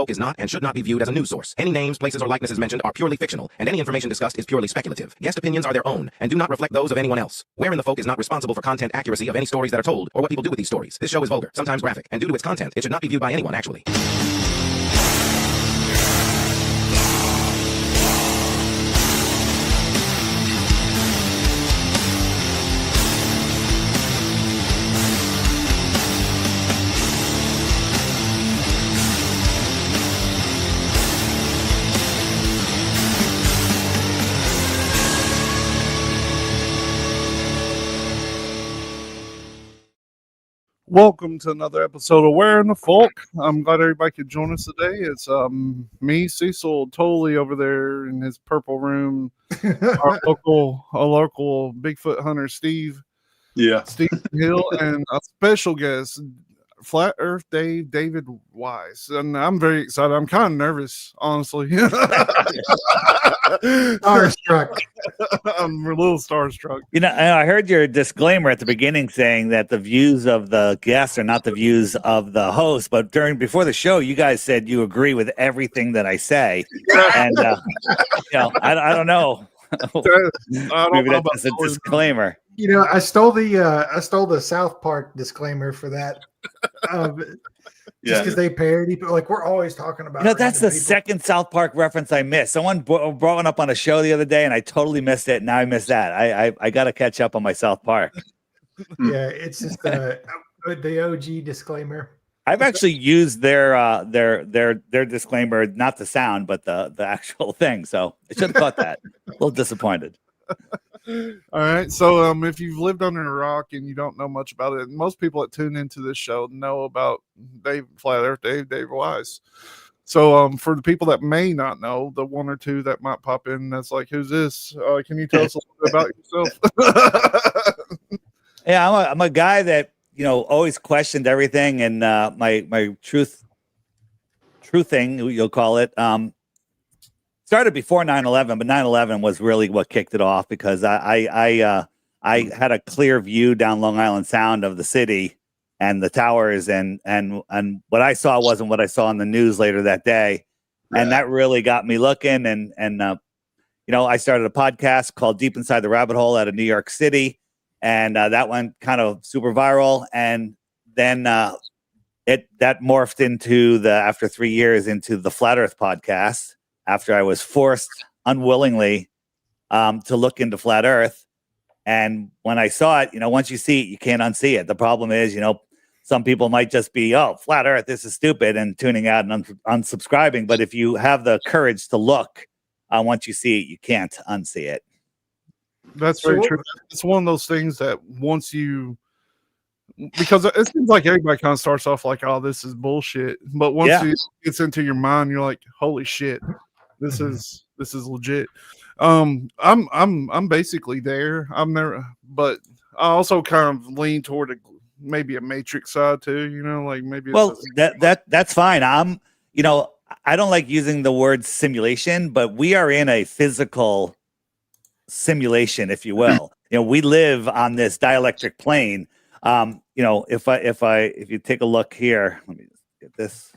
Folk is not and should not be viewed as a news source. Any names, places, or likenesses mentioned are purely fictional, and any information discussed is purely speculative. Guest opinions are their own and do not reflect those of anyone else. Where in the Folk is not responsible for content accuracy of any stories that are told or what people do with these stories. This show is vulgar, sometimes graphic, and due to its content, it should not be viewed by anyone actually. Welcome to another episode of Where in the Folk. I'm glad everybody could join us today. It's me, Cecil, totally over there in his purple room. Our local Bigfoot hunter, Steve. Yeah. Steve Hill, and a special guest, Flat Earth David Wise. And I'm very excited. I'm kind of nervous, honestly. Starstruck. I'm a little starstruck. You know, I heard your disclaimer at the beginning saying that the views of the guests are not the views of the host. But before the show, you guys said you agree with everything that I say, and I don't know. Maybe that's just a disclaimer. You know, I stole the South Park disclaimer for that. Just because they parody, but like we're always talking about. You know, that's the second South Park reference I missed. Someone brought one up on a show the other day, and I totally missed it. Now I missed that. I got to catch up on my South Park. Yeah, it's just the OG disclaimer. I've actually used their disclaimer, not the sound, but the actual thing. So I should have caught that. A little disappointed. All right, so if you've lived under a rock and you don't know much about it, most people that tune into this show know about Flat Earth Dave Wise. So for the people that may not know, the one or two that might pop in, that's like, who's this? Can you tell us a little bit about yourself? Yeah, I'm a guy that always questioned everything, and my truthing, you'll call it. Started before 9/11, but 9/11 was really what kicked it off because I had a clear view down Long Island Sound of the city and the towers, and what I saw wasn't what I saw on the news later that day, and that really got me looking. And I started a podcast called Deep Inside the Rabbit Hole out of New York City, and that went kind of super viral, and then that morphed into after 3 years into the Flat Earth podcast. After I was forced unwillingly to look into Flat Earth. And when I saw it, once you see it, you can't unsee it. The problem is, some people might just be, oh, Flat Earth, this is stupid, and tuning out and unsubscribing. But if you have the courage to look, once you see it, you can't unsee it. That's very true. It's one of those things that because it seems like everybody kind of starts off like, oh, this is bullshit. But once it gets into your mind, you're like, holy shit. This is legit. I'm basically there. I'm there, but I also kind of lean toward maybe a Matrix side too. Like maybe. Well, that's fine. I don't like using the word simulation, but we are in a physical simulation, if you will. We live on this dielectric plane. If you take a look here, let me just get this.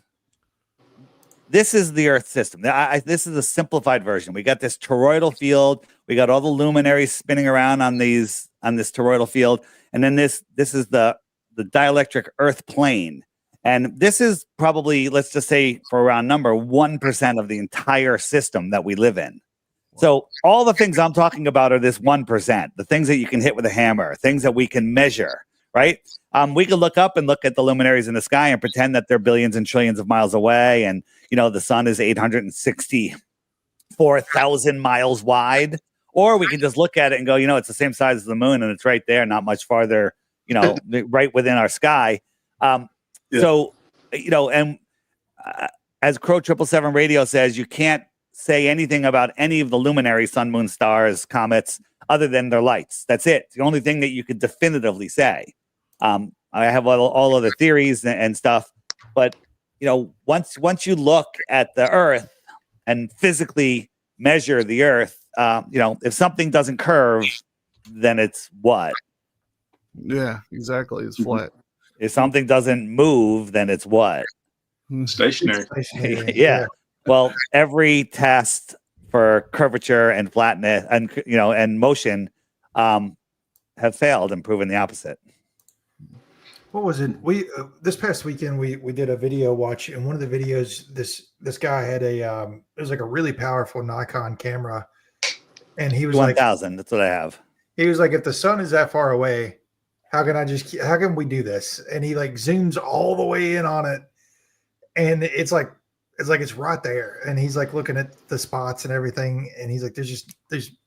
This is the Earth system. This is a simplified version. We got this toroidal field. We got all the luminaries spinning around on this toroidal field, and then this is the dielectric Earth plane. And this is probably, let's just say, for a round number, 1% of the entire system that we live in. So all the things I'm talking about are this 1%. The things that you can hit with a hammer, things that we can measure. Right? We could look up and look at the luminaries in the sky and pretend that they're billions and trillions of miles away. And, the sun is 864,000 miles wide. Or we can just look at it and go, it's the same size as the moon and it's right there, not much farther, right within our sky. So, and as Crow 777 Radio says, you can't say anything about any of the luminaries, sun, moon, stars, comets, other than their lights. That's it. It's the only thing that you could definitively say. I have all other theories and stuff, but once you look at the Earth and physically measure the Earth, if something doesn't curve, then it's what? Yeah, exactly. It's flat. If something doesn't move, then it's what? Stationary. Stationary, Yeah. Well, every test for curvature and flatness and motion have failed and proven the opposite. What was it? We this past weekend we did a video watch, and one of the videos this guy had it was like a really powerful Nikon camera, and he was 1,000. That's what I have. he was like, if the sun is that far away, how can we do this? And he like zooms all the way in on it, and it's right there, and he's like looking at the spots and everything, and he's like, there's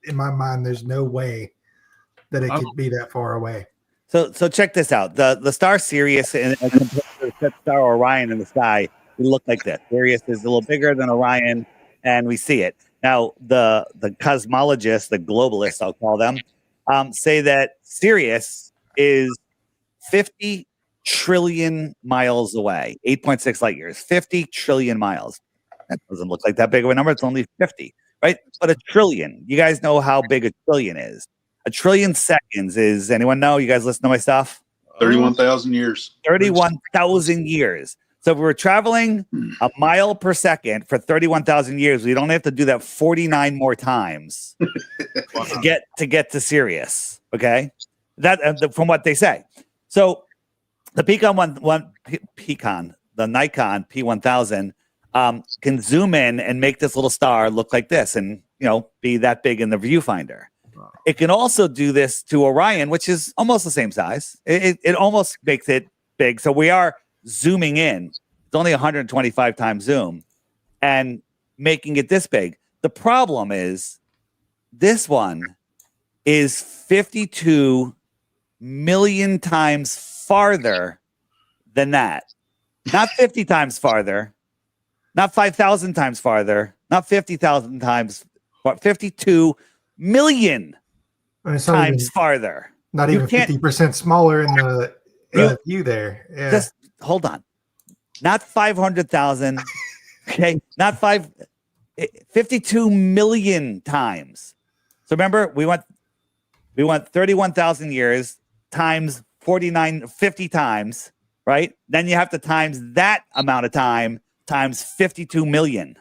in my mind, there's no way that it could be that far away. So check this out. The star Sirius and compared to the star Orion in the sky, we look like this. Sirius is a little bigger than Orion, and we see it. Now, the cosmologists, the globalists, I'll call them, say that Sirius is 50 trillion miles away, 8.6 light years, 50 trillion miles. That doesn't look like that big of a number. It's only 50, right? But a trillion, you guys know how big a trillion is. A trillion seconds is, anyone know? You guys listen to my stuff? 31,000 years. 31,000 years. So if we were traveling a mile per second for 31,000 years, we'd only have to do that 49 more times to get to Sirius. Okay, that from what they say. So the the Nikon P1000 can zoom in and make this little star look like this, and be that big in the viewfinder. It can also do this to Orion, which is almost the same size. It almost makes it big. So we are zooming in. It's only 125 times zoom and making it this big. The problem is this one is 52 million times farther than that. Not 50 times farther, not 5,000 times farther, not 50,000 times, but 52 million times farther. Not even 50% smaller in the view there. Yeah. Just hold on. Not 500,000. Okay. Not 52 million times. So remember, we went 31,000 years times 50 times, right? Then you have to times that amount of time times 52 million.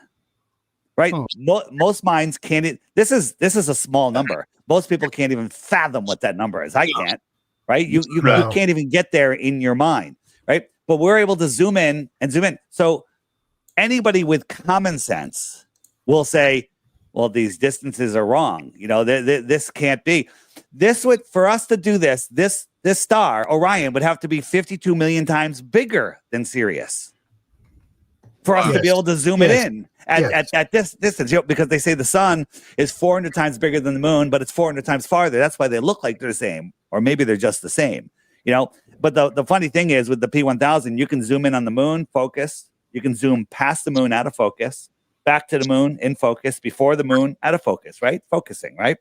Right? Oh. Most minds can't. This is a small number. Most people can't even fathom what that number is. I can't. Right? You can't even get there in your mind. Right? But we're able to zoom in and zoom in. So anybody with common sense will say, "Well, these distances are wrong. This can't be. This would for us to do this. This star Orion would have to be 52 million times bigger than Sirius for us to be able to zoom it in." At this distance, because they say the sun is 400 times bigger than the moon, but it's 400 times farther. That's why they look like they're the same, or maybe they're just the same, But the funny thing is, with the P1000, you can zoom in on the moon, focus. You can zoom past the moon, out of focus, back to the moon, in focus, before the moon, out of focus, right? Focusing, right?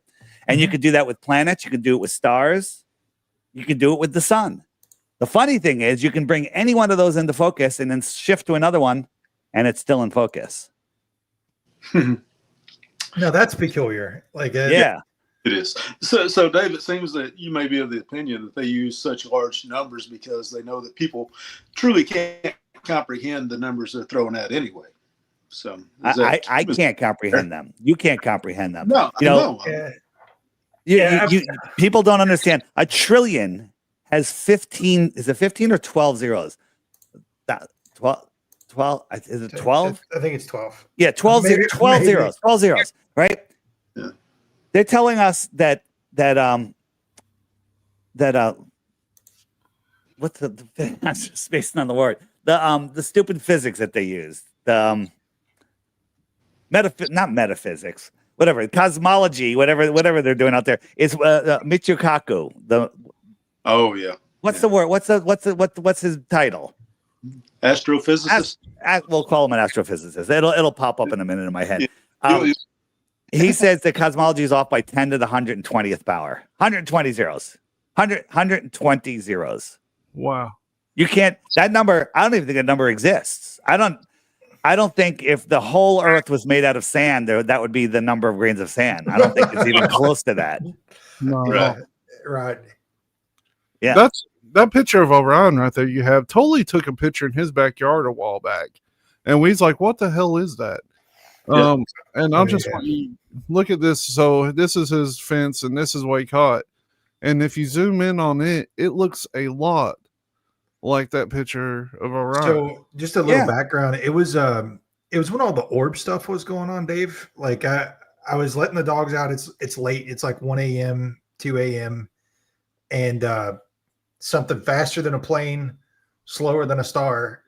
And you can do that with planets. You can do it with stars. You can do it with the sun. The funny thing is, you can bring any one of those into focus and then shift to another one, and it's still in focus. No, that's peculiar. Yeah, it is. So Dave, it seems that you may be of the opinion that they use such large numbers because they know that people truly can't comprehend the numbers they're throwing out anyway. So I can't comprehend them. You can't comprehend them. No, people don't understand. A trillion has 15. Is it 15 or 12 zeros? 12 is it 12? I think it's 12. Yeah, 12 zeros, 12 zeros, right? Yeah. They're telling us that what's the I'm just spacing on the word. The stupid physics that they use. The not metaphysics, whatever, cosmology, whatever they're doing out there is Michio Kaku. What's the word? What's his title? Astrophysicist. We'll call him an astrophysicist. It'll pop up in a minute in my head. He says that cosmology is off by 10 to the 120th power. 120 zeros. 120 zeros. Wow. You can't. That number. I don't even think that number exists. I don't think if the whole Earth was made out of sand, that would be the number of grains of sand. I don't think it's even close to that. No. Right. Yeah. That picture of Orion right there you have totally took a picture in his backyard a while back. And we's like, what the hell is that? Yeah. And I'm just like, look at this. So this is his fence, and this is what he caught. And if you zoom in on it, it looks a lot like that picture of Orion. So just a little background. It was when all the orb stuff was going on, Dave. Like I was letting the dogs out. It's late. It's like 1 a.m., 2 a.m. and something faster than a plane, slower than a star,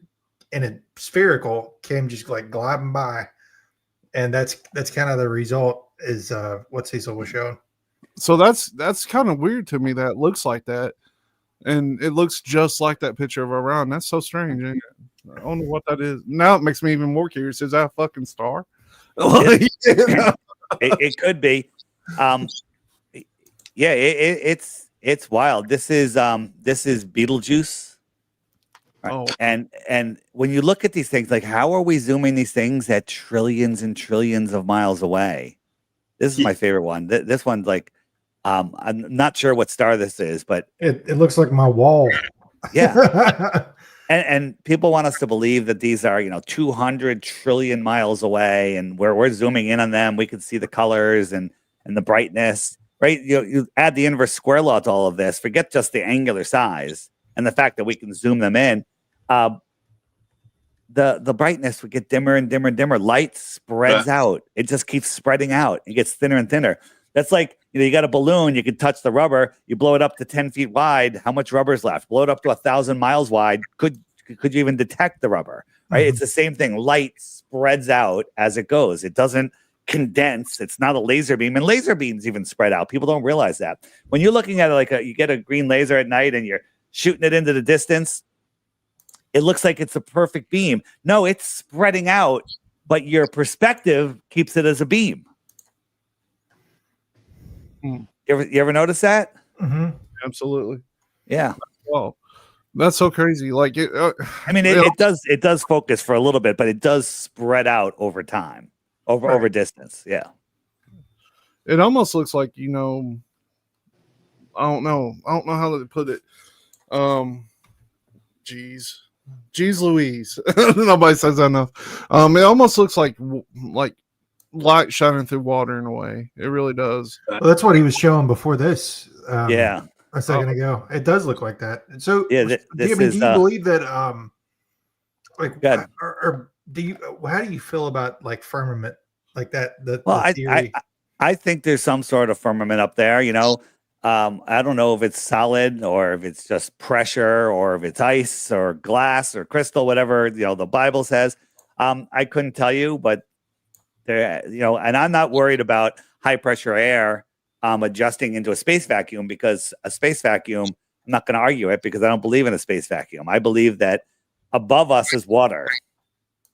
and a spherical came just like gliding by. And that's kind of the result is what Cecil was showing. So that's kind of weird to me that it looks like that. And it looks just like that picture of Orion. That's so strange. I don't know what that is. Now it makes me even more curious. Is that a fucking star? It could be. It's wild. This is Betelgeuse. Right? Oh. And when you look at these things, like how are we zooming these things at trillions and trillions of miles away? This is my favorite one. This one's like, I'm not sure what star this is, but it looks like my wall. Yeah. and people want us to believe that these are, 200 trillion miles away, and where we're zooming in on them, we can see the colors and the brightness, right? You add the inverse square law to all of this, forget just the angular size and the fact that we can zoom them in. The brightness would get dimmer and dimmer and dimmer. Light spreads out. It just keeps spreading out. It gets thinner and thinner. That's like, you got a balloon, you can touch the rubber, you blow it up to 10 feet wide. How much rubber is left? Blow it up to 1,000 miles wide. Could you even detect the rubber? Right? It's the same thing. Light spreads out as it goes. It doesn't condense. It's not a laser beam, and laser beams even spread out. People don't realize that. When you're looking at it you get a green laser at night and you're shooting it into the distance, it looks like it's a perfect beam. No, it's spreading out, but your perspective keeps it as a beam. You ever notice that? Mm-hmm. Absolutely. Yeah. Wow, that's so crazy. Like it. It does focus for a little bit, but it does spread out over time, over distance. Yeah. It almost looks like I don't know how to put it. Jeez Louise. Nobody says that enough. It almost looks like light shining through water in a way. It really does. Well, that's what he was showing before this. Yeah. A second ago. It does look like that. So yeah, do you believe that how do you feel about like firmament like that? The theory? I think there's some sort of firmament up there, I don't know if it's solid or if it's just pressure or if it's ice or glass or crystal, whatever, the Bible says. I couldn't tell you, but there, and I'm not worried about high pressure air adjusting into a space vacuum, because a space vacuum, I'm not going to argue it because I don't believe in a space vacuum. I believe that above us is water.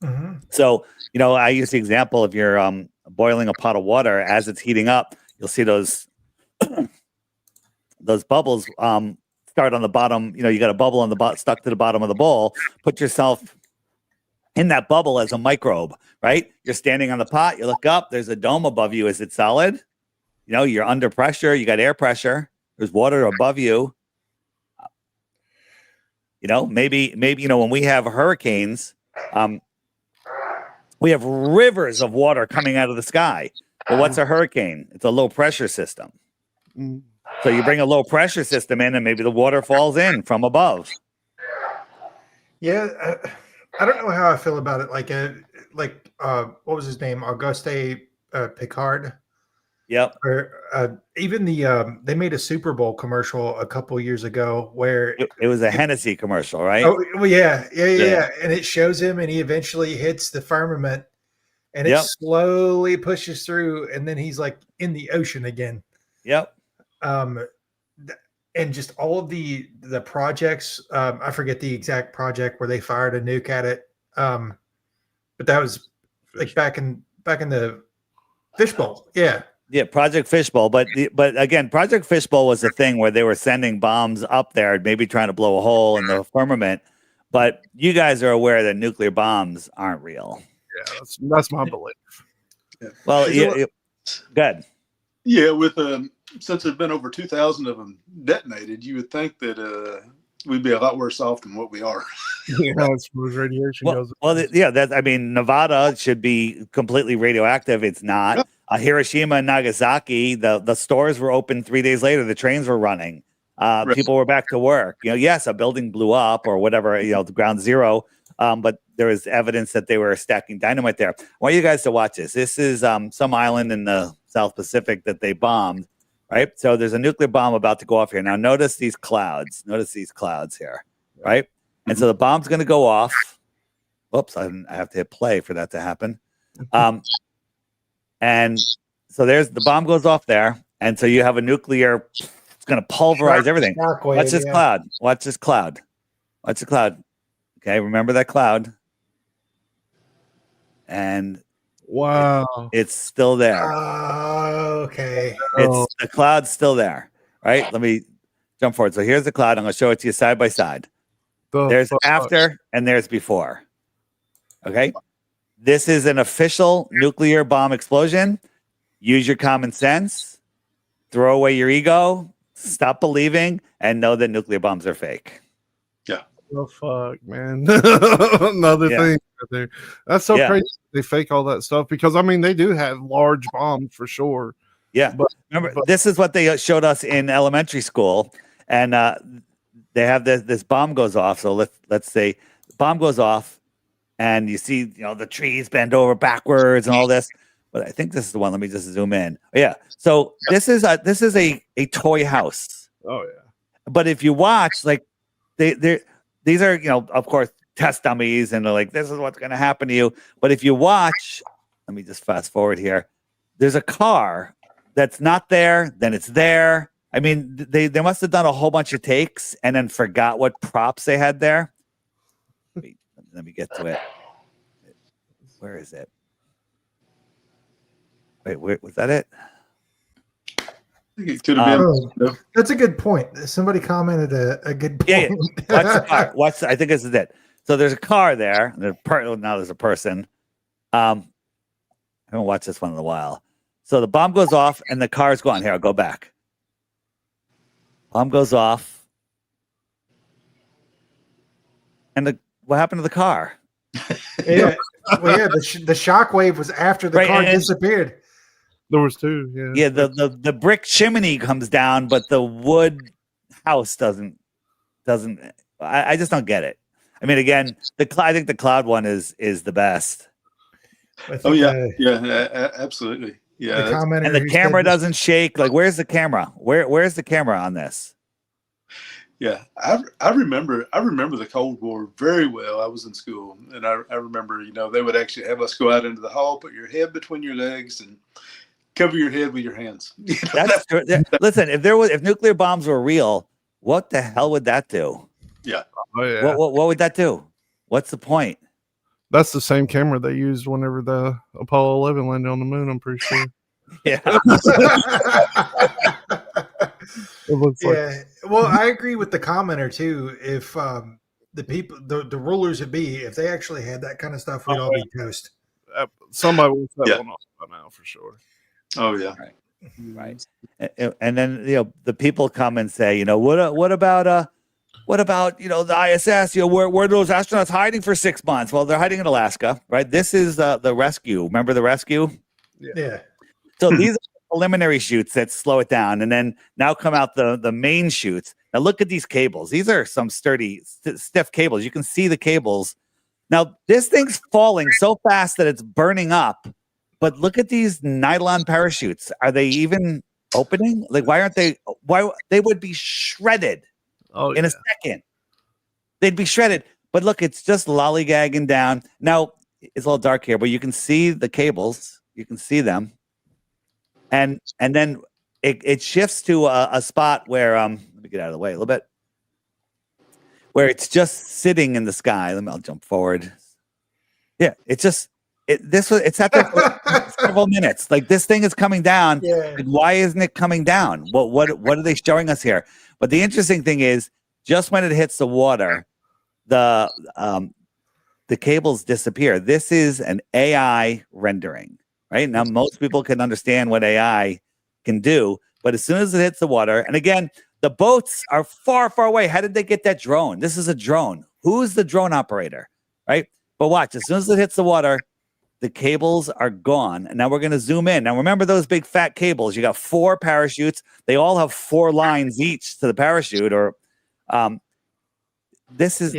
Mm-hmm. So, I use the example, if you're boiling a pot of water, as it's heating up, you'll see those those bubbles start on the bottom. You got a bubble on the bottom stuck to the bottom of the bowl. Put yourself in that bubble as a microbe, right? You're standing on the pot, you look up, there's a dome above you. Is it solid? You're under pressure, you got air pressure, there's water above you. Maybe when we have hurricanes, we have rivers of water coming out of the sky. But what's a hurricane? It's a low pressure system. So you bring a low pressure system in and maybe the water falls in from above. Yeah. I don't know how I feel about it. What was his name? Auguste Picard. Yep. Or even they made a Super Bowl commercial a couple years ago where it was a Hennessy commercial, right? Oh, well, yeah. And it shows him, and he eventually hits the firmament, and it slowly pushes through, and then he's like in the ocean again. Yep. And just all of the projects, I forget the exact project where they fired a nuke at it, but that was like back in the Fishbowl. Yeah, Project Fishbowl. But again, Project Fishbowl was a thing where they were sending bombs up there, maybe trying to blow a hole in the firmament. But you guys are aware that nuclear bombs aren't real. Yeah, that's my belief. Yeah. Well, good. Yeah, with since there've been over 2,000 of them detonated, you would think that we'd be a lot worse off than what we are. Yeah, as far as radiation goes. I mean, Nevada should be completely radioactive. It's not. Hiroshima and Nagasaki, the stores were open 3 days later. The trains were running. Right. People were back to work. Yes, a building blew up or whatever, the ground zero. But there was evidence that they were stacking dynamite there. I want you guys to watch this. This is some island in the South Pacific that they bombed, right? So there's a nuclear bomb about to go off here. Now notice these clouds. Notice these clouds here, right? And so the bomb's going to go off. Whoops, I have to hit play for that to happen. And so there's the bomb goes off there. And so you have a nuclear, it's going to pulverize everything. Watch this cloud. Watch this cloud. Watch the cloud. Okay, remember that cloud. And wow, it's still there. Okay. The cloud's still there, right? Let me jump forward. So here's the cloud. I'm going to show it to you side by side. There's after and there's before. Okay. This is an official nuclear bomb explosion. Use your common sense. Throw away your ego. Stop believing and know that nuclear bombs are fake. Yeah. Oh fuck, man. Another thing right there. That's so crazy. They fake all that stuff because I mean they do have large bombs for sure. Yeah. Remember, this is what they showed us in elementary school. And they have this bomb goes off. So let's say the bomb goes off and you see, the trees bend over backwards and all this. But I think this is the one. Let me just zoom in. Yeah. So this is a toy house. Oh yeah. But if you watch, like these are, of course, test dummies and they're like, this is what's going to happen to you. But if you watch, let me just fast forward here. There's a car that's not there. Then it's there. I mean, they must have done a whole bunch of takes and then forgot what props they had there. Let me get to it. Where is it? Wait, was that it? I think it could have been. That's a good point. Somebody commented a good point. Yeah. Watch the car. I think this is it. So there's a car there. Now there's a person. I haven't watched this one in a while. So the bomb goes off and the car's gone. Here, I'll go back. Bomb goes off. And what happened to the car? Yeah. Well, yeah, the shock wave was after the car disappeared. There was two, yeah. Yeah, the brick chimney comes down, but the wood house doesn't. I just don't get it. I mean, again, I think the cloud one is the best. Oh yeah, absolutely. Yeah, and the camera doesn't shake. Like, where's the camera? Where's the camera on this? Yeah, I remember the Cold War very well. I was in school, and I remember, they would actually have us go out into the hall, put your head between your legs, and cover your head with your hands. That's true. Listen, if nuclear bombs were real, what the hell would that do? Yeah. Oh yeah. What would that do? What's the point? That's the same camera they used whenever the Apollo 11 landed on the moon, I'm pretty sure. Yeah. It looks Well, I agree with the commenter too. If the people, the rulers would be, if they actually had that kind of stuff, we'd all be toast. Somebody will set one off by now for sure. Oh yeah. Right. And then the people come and say, what about the ISS? Where are those astronauts hiding for 6 months? Well, they're hiding in Alaska, right? This is the rescue. Remember the rescue? Yeah. So these are preliminary shoots that slow it down, and then now come out the main shoots. Now look at these cables. These are some sturdy, stiff cables. You can see the cables. Now this thing's falling so fast that it's burning up. But look at these nylon parachutes. Are they even opening? Like, why aren't they? Why they would be shredded in a second? They'd be shredded. But look, it's just lollygagging down. Now it's a little dark here, but you can see the cables. You can see them. And then it shifts to a spot where let me get out of the way a little bit, where it's just sitting in the sky. I'll jump forward. Yeah, it's sat there for several minutes. Like, this thing is coming down. Yeah. Like, why isn't it coming down? What are they showing us here? But the interesting thing is, just when it hits the water, the cables disappear. This is an AI rendering. Right now, most people can understand what AI can do, but as soon as it hits the water, and again, The boats are far, far away. How did they get that drone? This is a drone. Who's the drone operator, right? But watch, as soon as it hits the water, the cables are gone. And now we're going to zoom in. Now, remember those big fat cables? You got 4 parachutes. They all have 4 lines each to the parachute. Or this is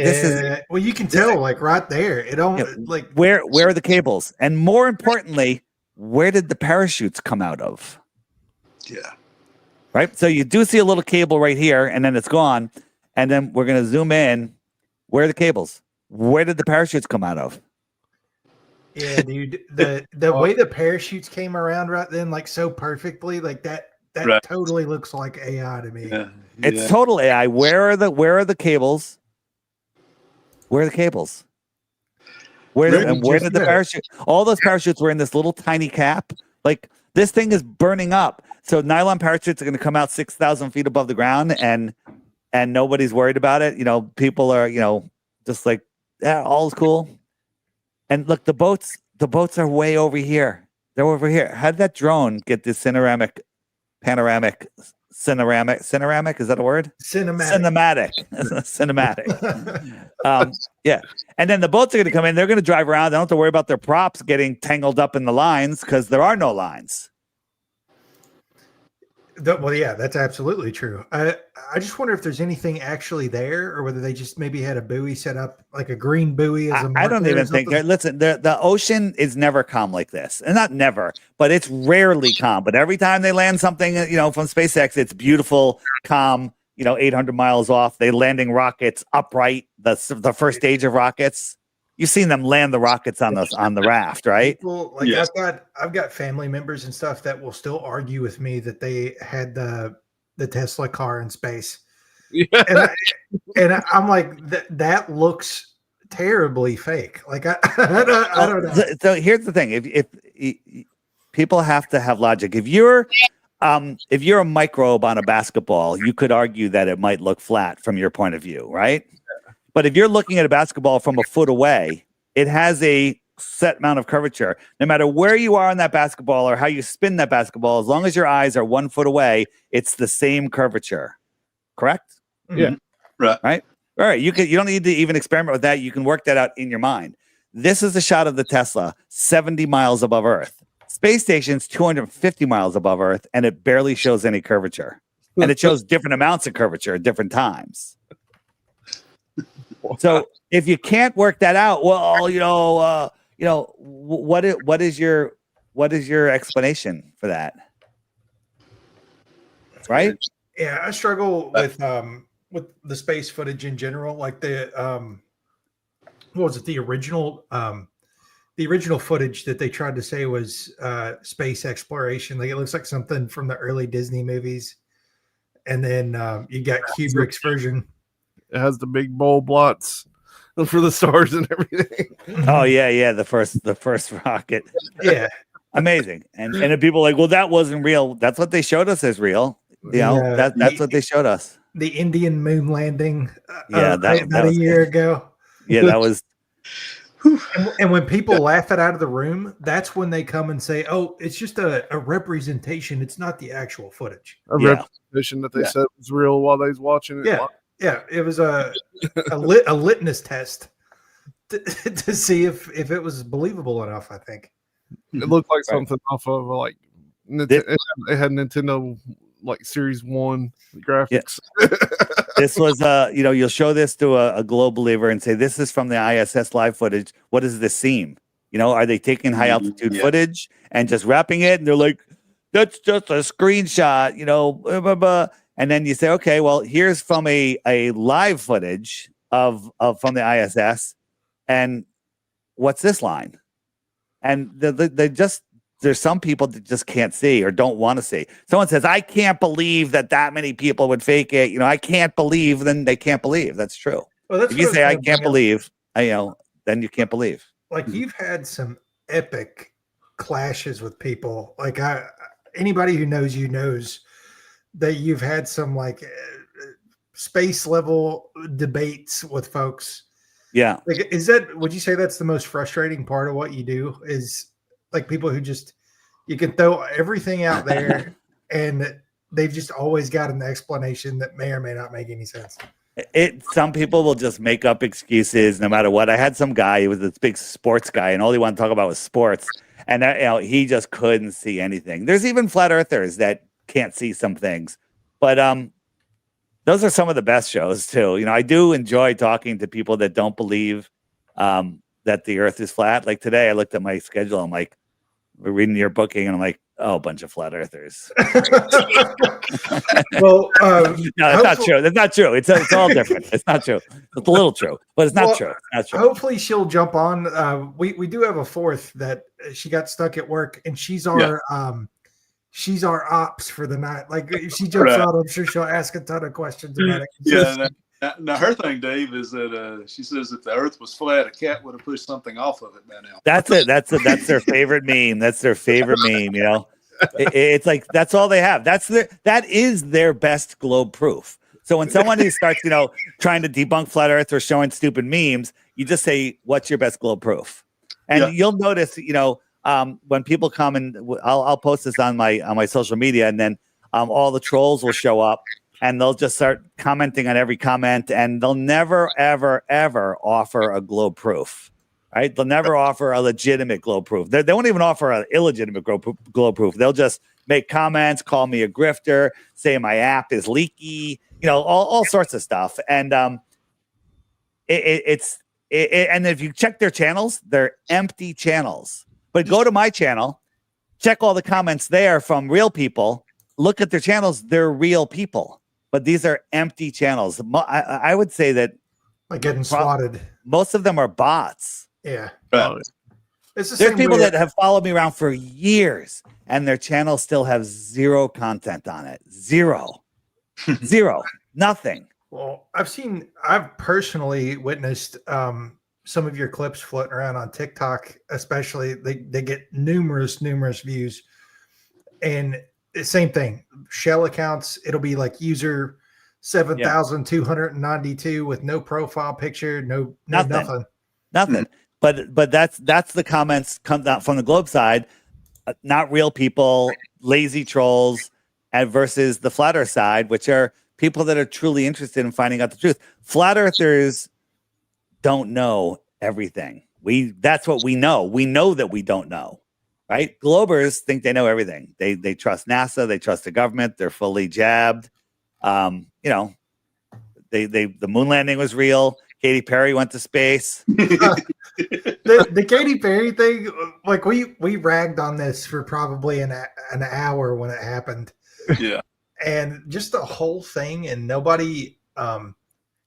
well, you can tell like right there. It don't like where are the cables? And more importantly, where did the parachutes come out of? Yeah. Right. So you do see a little cable right here, and then it's gone. And then we're going to zoom in. Where are the cables? Where did the parachutes come out of? Yeah, dude. The way the parachutes came around right then, like so perfectly, like that Right. totally looks like AI to me. Yeah. It's total AI. Where are the cables? Where are the cables? Where did the parachute? All those parachutes were in this little tiny cap. Like this thing is burning up. So nylon parachutes are going to come out 6,000 feet above the ground, and nobody's worried about it. You know, people are just like, yeah, all's cool. And look, the boats are way over here. They're over here. How did that drone get this panoramic? Cinematic, is that a word? Cinematic. Yeah. And then the boats are going to come in. They're going to drive around. They don't have to worry about their props getting tangled up in the lines because there are no lines. Well, yeah, that's absolutely true. I just wonder if there's anything actually there, or whether they just maybe had a buoy set up, like a green buoy. As a I don't even think. Listen, the ocean is never calm like this, and not never, but it's rarely calm. But every time they land something, from SpaceX, it's beautiful, calm. 800 miles off. They landing rockets upright. The first stage of rockets. You've seen them land the rockets on the raft, right? People, like Yes. I've got family members and stuff that will still argue with me that they had the Tesla car in space. Yeah. And I'm like, that looks terribly fake. Like I don't know. So here's the thing: if people have to have logic, if you're a microbe on a basketball, you could argue that it might look flat from your point of view, right? But if you're looking at a basketball from a foot away, it has a set amount of curvature. No matter where you are on that basketball or how you spin that basketball, as long as your eyes are 1 foot away, it's the same curvature. Correct? Yeah. Right. All right. You don't need to even experiment with that. You can work that out in your mind. This is a shot of the Tesla 70 miles above Earth. Space station's 250 miles above Earth, and it barely shows any curvature. And it shows different amounts of curvature at different times. So if you can't work that out, well, what is your explanation for that? Right? Yeah, I struggle with the space footage in general. Like what was it? The original footage that they tried to say was space exploration. Like it looks like something from the early Disney movies. And then you got Kubrick's version. It has the big bold blots for the stars and everything. Oh yeah, the first rocket. Yeah, amazing. And then people are like, well, that wasn't real. That's what they showed us as real. That's what they showed us. The Indian moon landing. That about a year ago. Yeah, that was. And when people laugh it out of the room, that's when they come and say, "Oh, it's just a representation. It's not the actual footage." A representation that they said was real while they was watching it. Yeah, it was a litmus test to see if it was believable enough. I think it looked like something off of like it had Nintendo like Series 1 graphics. Yeah. This was you'll show this to a globe believer and say this is from the ISS live footage. What does this seem? Are they taking high altitude footage and just wrapping it? And they're like, that's just a screenshot. Blah, blah, blah. And then you say, okay, well, here's from a live footage of from the ISS, and what's this line? And there's some people that just can't see or don't want to see. Someone says, I can't believe that many people would fake it. I can't believe. Then they can't believe. That's true. Well, that's if you say I can't believe, then you can't believe. Like you've had some epic clashes with people. Like anybody who knows you knows that you've had some like space level debates with folks. Yeah. Like, would you say that's the most frustrating part of what you do is like people who just, you can throw everything out there and they've just always got an explanation that may or may not make any sense. Some people will just make up excuses no matter what. I had some guy, he was this big sports guy, and all he wanted to talk about was sports. And he just couldn't see anything. There's even flat earthers that can't see some things. But those are some of the best shows too. I do enjoy talking to people that don't believe that the earth is flat. Like today, I looked at my schedule. I'm like, we're reading your booking, and I'm like, oh, a bunch of flat earthers. Well, no, that's not true. That's not true. It's all different. It's not true. It's a little true, but it's not true. It's not true. Hopefully she'll jump on. We do have a fourth that she got stuck at work, and she's our ops for the night. Like if she jumps out, I'm sure she'll ask a ton of questions about it. Yeah. Now her thing, Dave, is that she says if the Earth was flat, a cat would have pushed something off of it by now. That's it. That's their favorite meme. That's their favorite meme. It's like that's all they have. That is their best globe proof. So when someone who starts, trying to debunk flat Earth or showing stupid memes, you just say, "What's your best globe proof?" And you'll notice, when people come and I'll post this on my social media, and then all the trolls will show up. And they'll just start commenting on every comment, and they'll never, ever, ever offer a globe proof, right? They'll never offer a legitimate globe proof. They won't even offer an illegitimate globe proof. They'll just make comments, call me a grifter, say my app is leaky, all sorts of stuff. And and if you check their channels, they're empty channels. But go to my channel, check all the comments there from real people. Look at their channels; they're real people. But these are empty channels. I would say that like getting swatted. Most of them are bots. Yeah. There's people that have followed me around for years, and their channels still have zero content on it. Zero. Nothing. Well, I've personally witnessed some of your clips floating around on TikTok, especially. They get numerous views. And same thing, shell accounts. It'll be like user 7,292 with no profile picture, nothing. But that's the comments come out from the globe side, not real people, lazy trolls, and versus the flat earth side, which are people that are truly interested in finding out the truth. Flat earthers don't know everything. That's what we know. We know that we don't know. Right? Globers think they know everything. They trust NASA. They trust the government. They're fully jabbed. The moon landing was real. Katy Perry went to space. the Katy Perry thing, like we ragged on this for probably an hour when it happened. Yeah. And just the whole thing, and nobody.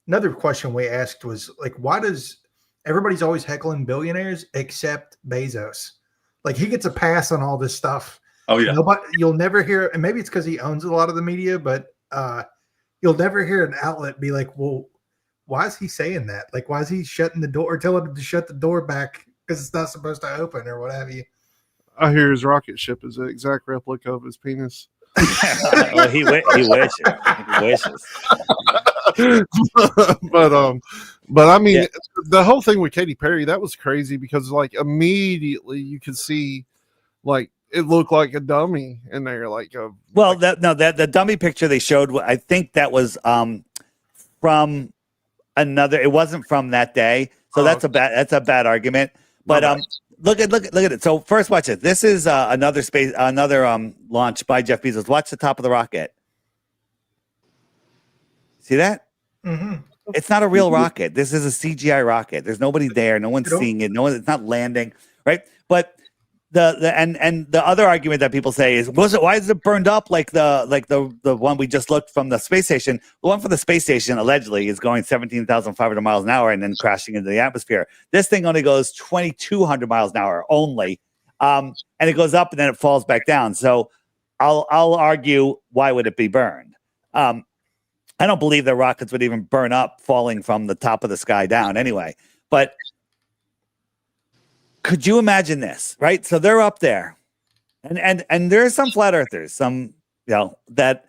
Another question we asked was like, why does everybody's always heckling billionaires except Bezos? Like he gets a pass on all this stuff. Oh yeah. You'll never hear, and maybe it's because he owns a lot of the media, but you'll never hear an outlet be like, "Well, why is he saying that? Like, why is he shutting the door or telling him to shut the door back because it's not supposed to open or what have you?" I hear his rocket ship is an exact replica of his penis. Well, he wishes. He wishes. But I mean, the whole thing with Katy Perry, that was crazy because like immediately you could see like it looked like a dummy in there. The dummy picture they showed, I think that was from another. It wasn't from that day, so that's a bad argument. But look at it. So first, watch it. This is another launch by Jeff Bezos. Watch the top of the rocket. See that? Mm-hmm. It's not a real rocket. This is a CGI rocket. There's nobody there. No one's seeing it. It's not landing, right? But the other argument that people say is, why is it burned up like the one we just looked from the space station? The one from the space station allegedly is going 17,500 miles an hour and then crashing into the atmosphere. This thing only goes 2,200 miles an hour only, and it goes up and then it falls back down. So I'll argue, why would it be burned? I don't believe that rockets would even burn up falling from the top of the sky down anyway. But could you imagine this, right? So they're up there, and there are some flat earthers, some that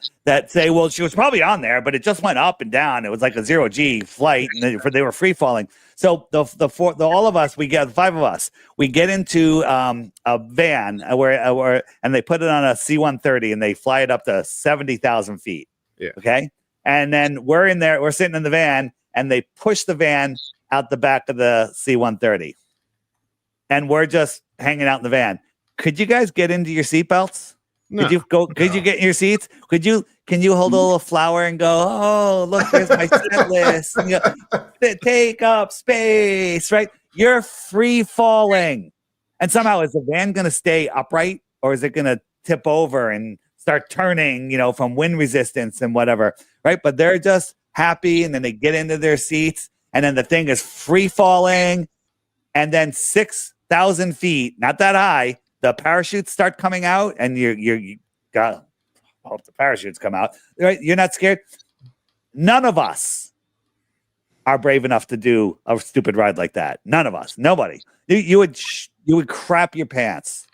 say, well, she was probably on there, but it just went up and down. It was like a 0G flight, and they were free falling. So all of us, we get 5 of us, we get into a van and they put it on a C-130 and they fly it up to 70,000 feet. Yeah. Okay. And then we're in there, we're sitting in the van, and they push the van out the back of the C-130, and we're just hanging out in the van. Could you guys get into your seatbelts? No. Could you get in your seats? Can you hold a little flower and go, oh, look, there's my set list. And take up space, right? You're free falling. And somehow, is the van going to stay upright, or is it going to tip over and start turning, from wind resistance and whatever, right? But they're just happy, and then they get into their seats, and then the thing is free falling, and then 6,000 feet, not that high, the parachutes start coming out, and you got hope the parachutes come out. Right? You're not scared. None of us are brave enough to do a stupid ride like that. None of us. Nobody. You would crap your pants,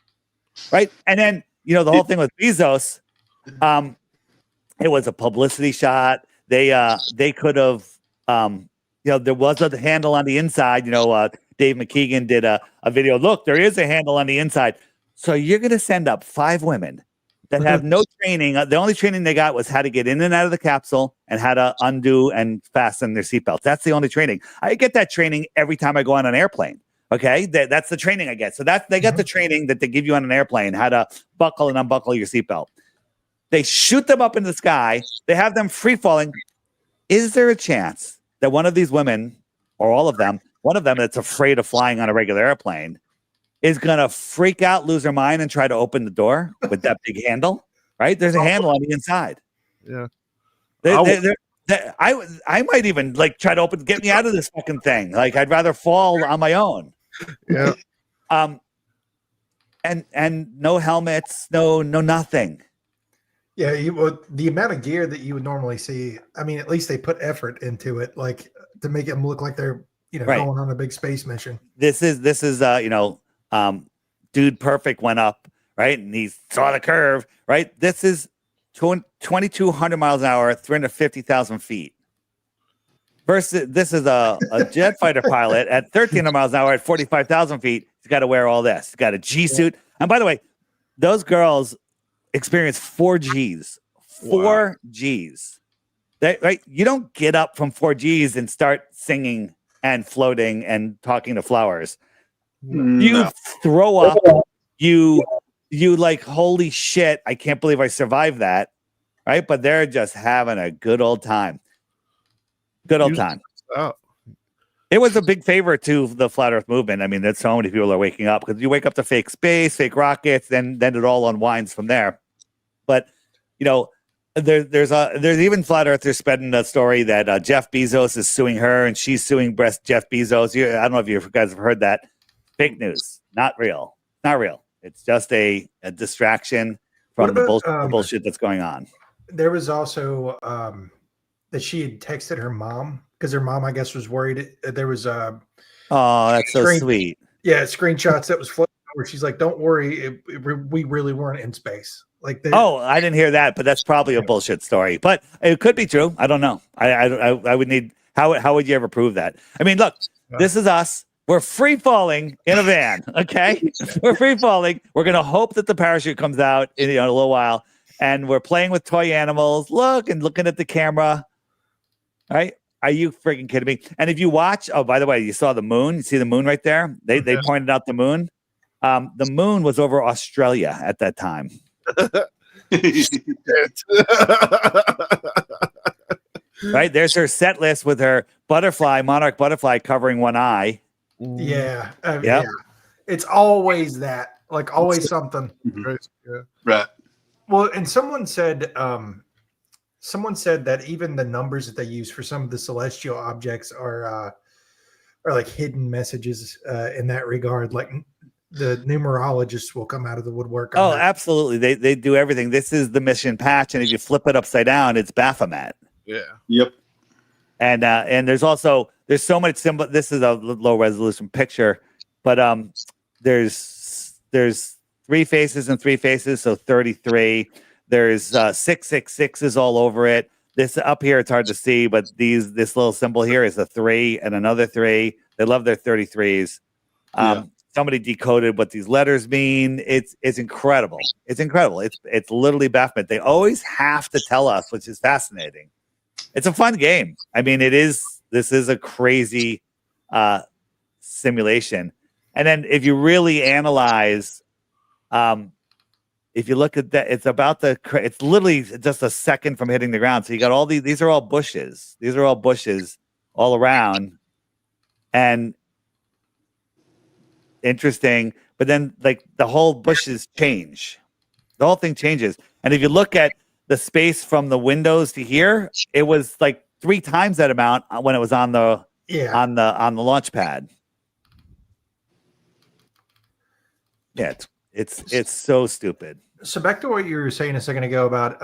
right? And then the whole thing with Bezos, it was a publicity shot. They could have, there was a handle on the inside. Dave McKeegan did a video. Look, there is a handle on the inside. So you're going to send up 5 women that have no training. The only training they got was how to get in and out of the capsule and how to undo and fasten their seatbelts. That's the only training. I get that training every time I go on an airplane. Okay, that's the training I get. So they got the training that they give you on an airplane, how to buckle and unbuckle your seatbelt. They shoot them up into the sky. They have them free falling. Is there a chance that one of these women, or all of them, one of them that's afraid of flying on a regular airplane, is going to freak out, lose her mind, and try to open the door with that big handle, right? There's a handle on the inside. Yeah. I might even try to get me out of this fucking thing. I'd rather fall on my own. Yeah. And no helmets, no nothing. Yeah, the amount of gear that you would normally see, I mean, at least they put effort into it, to make them look like they're, right, going on a big space mission. This is Dude Perfect went up, right? And he saw the curve, right? This is 2,200 miles an hour, 350,000 feet. Versus, this is a jet fighter pilot at 1,300 miles an hour at 45,000 feet. He's got to wear all this. He's got a G suit. And by the way, those girls experience 4 Gs. 4 Gs. Right? You don't get up from 4 Gs and start singing and floating and talking to flowers. You throw up. You holy shit, I can't believe I survived that. Right? But they're just having a good old time. Good old time. It was a big favor to the flat earth movement. I mean, that so many people are waking up, because you wake up to fake space, fake rockets, then it all unwinds from there. But there's even flat earthers spreading the story that Jeff Bezos is suing her, and she's suing Jeff Bezos. I don't know if you guys have heard that. Fake news. Not real. Not real. It's just a distraction from the bullshit that's going on. There was also that she had texted her mom, because her mom, I guess, was worried. There was oh, that's so sweet. Yeah, screenshots that was floating where she's like, "Don't worry, we really weren't in space." Oh, I didn't hear that, but that's probably a bullshit story. But it could be true. I don't know. I would need how would you ever prove that? I mean, look, this is us. We're free falling in a van. Okay, we're free falling. We're gonna hope that the parachute comes out in a little while, and we're playing with toy animals. Looking at the camera. Right? Are you freaking kidding me? And if you watch, oh, by the way, you saw the moon. You see the moon right there? They pointed out the moon. The moon was over Australia at that time. Right? There's her set list with her monarch butterfly covering one eye. Yeah. Yeah. It's always that. Always something. Mm-hmm. Right. Well, and someone said that even the numbers that they use for some of the celestial objects are hidden messages in that regard. The numerologists will come out of the woodwork. Oh, absolutely. They do everything. This is the mission patch, and if you flip it upside down, it's Baphomet. Yeah. Yep. And there's so much symbol. This is a low resolution picture, but there's 3 faces and 3 faces, so 33. There's 666s all over it. This up here, it's hard to see, but this little symbol here is a 3 and another 3. They love their 33s. Somebody decoded what these letters mean. It's incredible. It's incredible. It's literally bafflement. They always have to tell us, which is fascinating. It's a fun game. I mean, this is a crazy simulation. And then if you really analyze, if you look at that, it's literally just a second from hitting the ground. So you got all these are all bushes. These are all bushes all around. And interesting, but then like the whole bushes change. The whole thing changes. And if you look at the space from the windows to here, it was like 3 times that amount when it was on the launch pad. Yeah, it's so stupid. So back to what you were saying a second ago about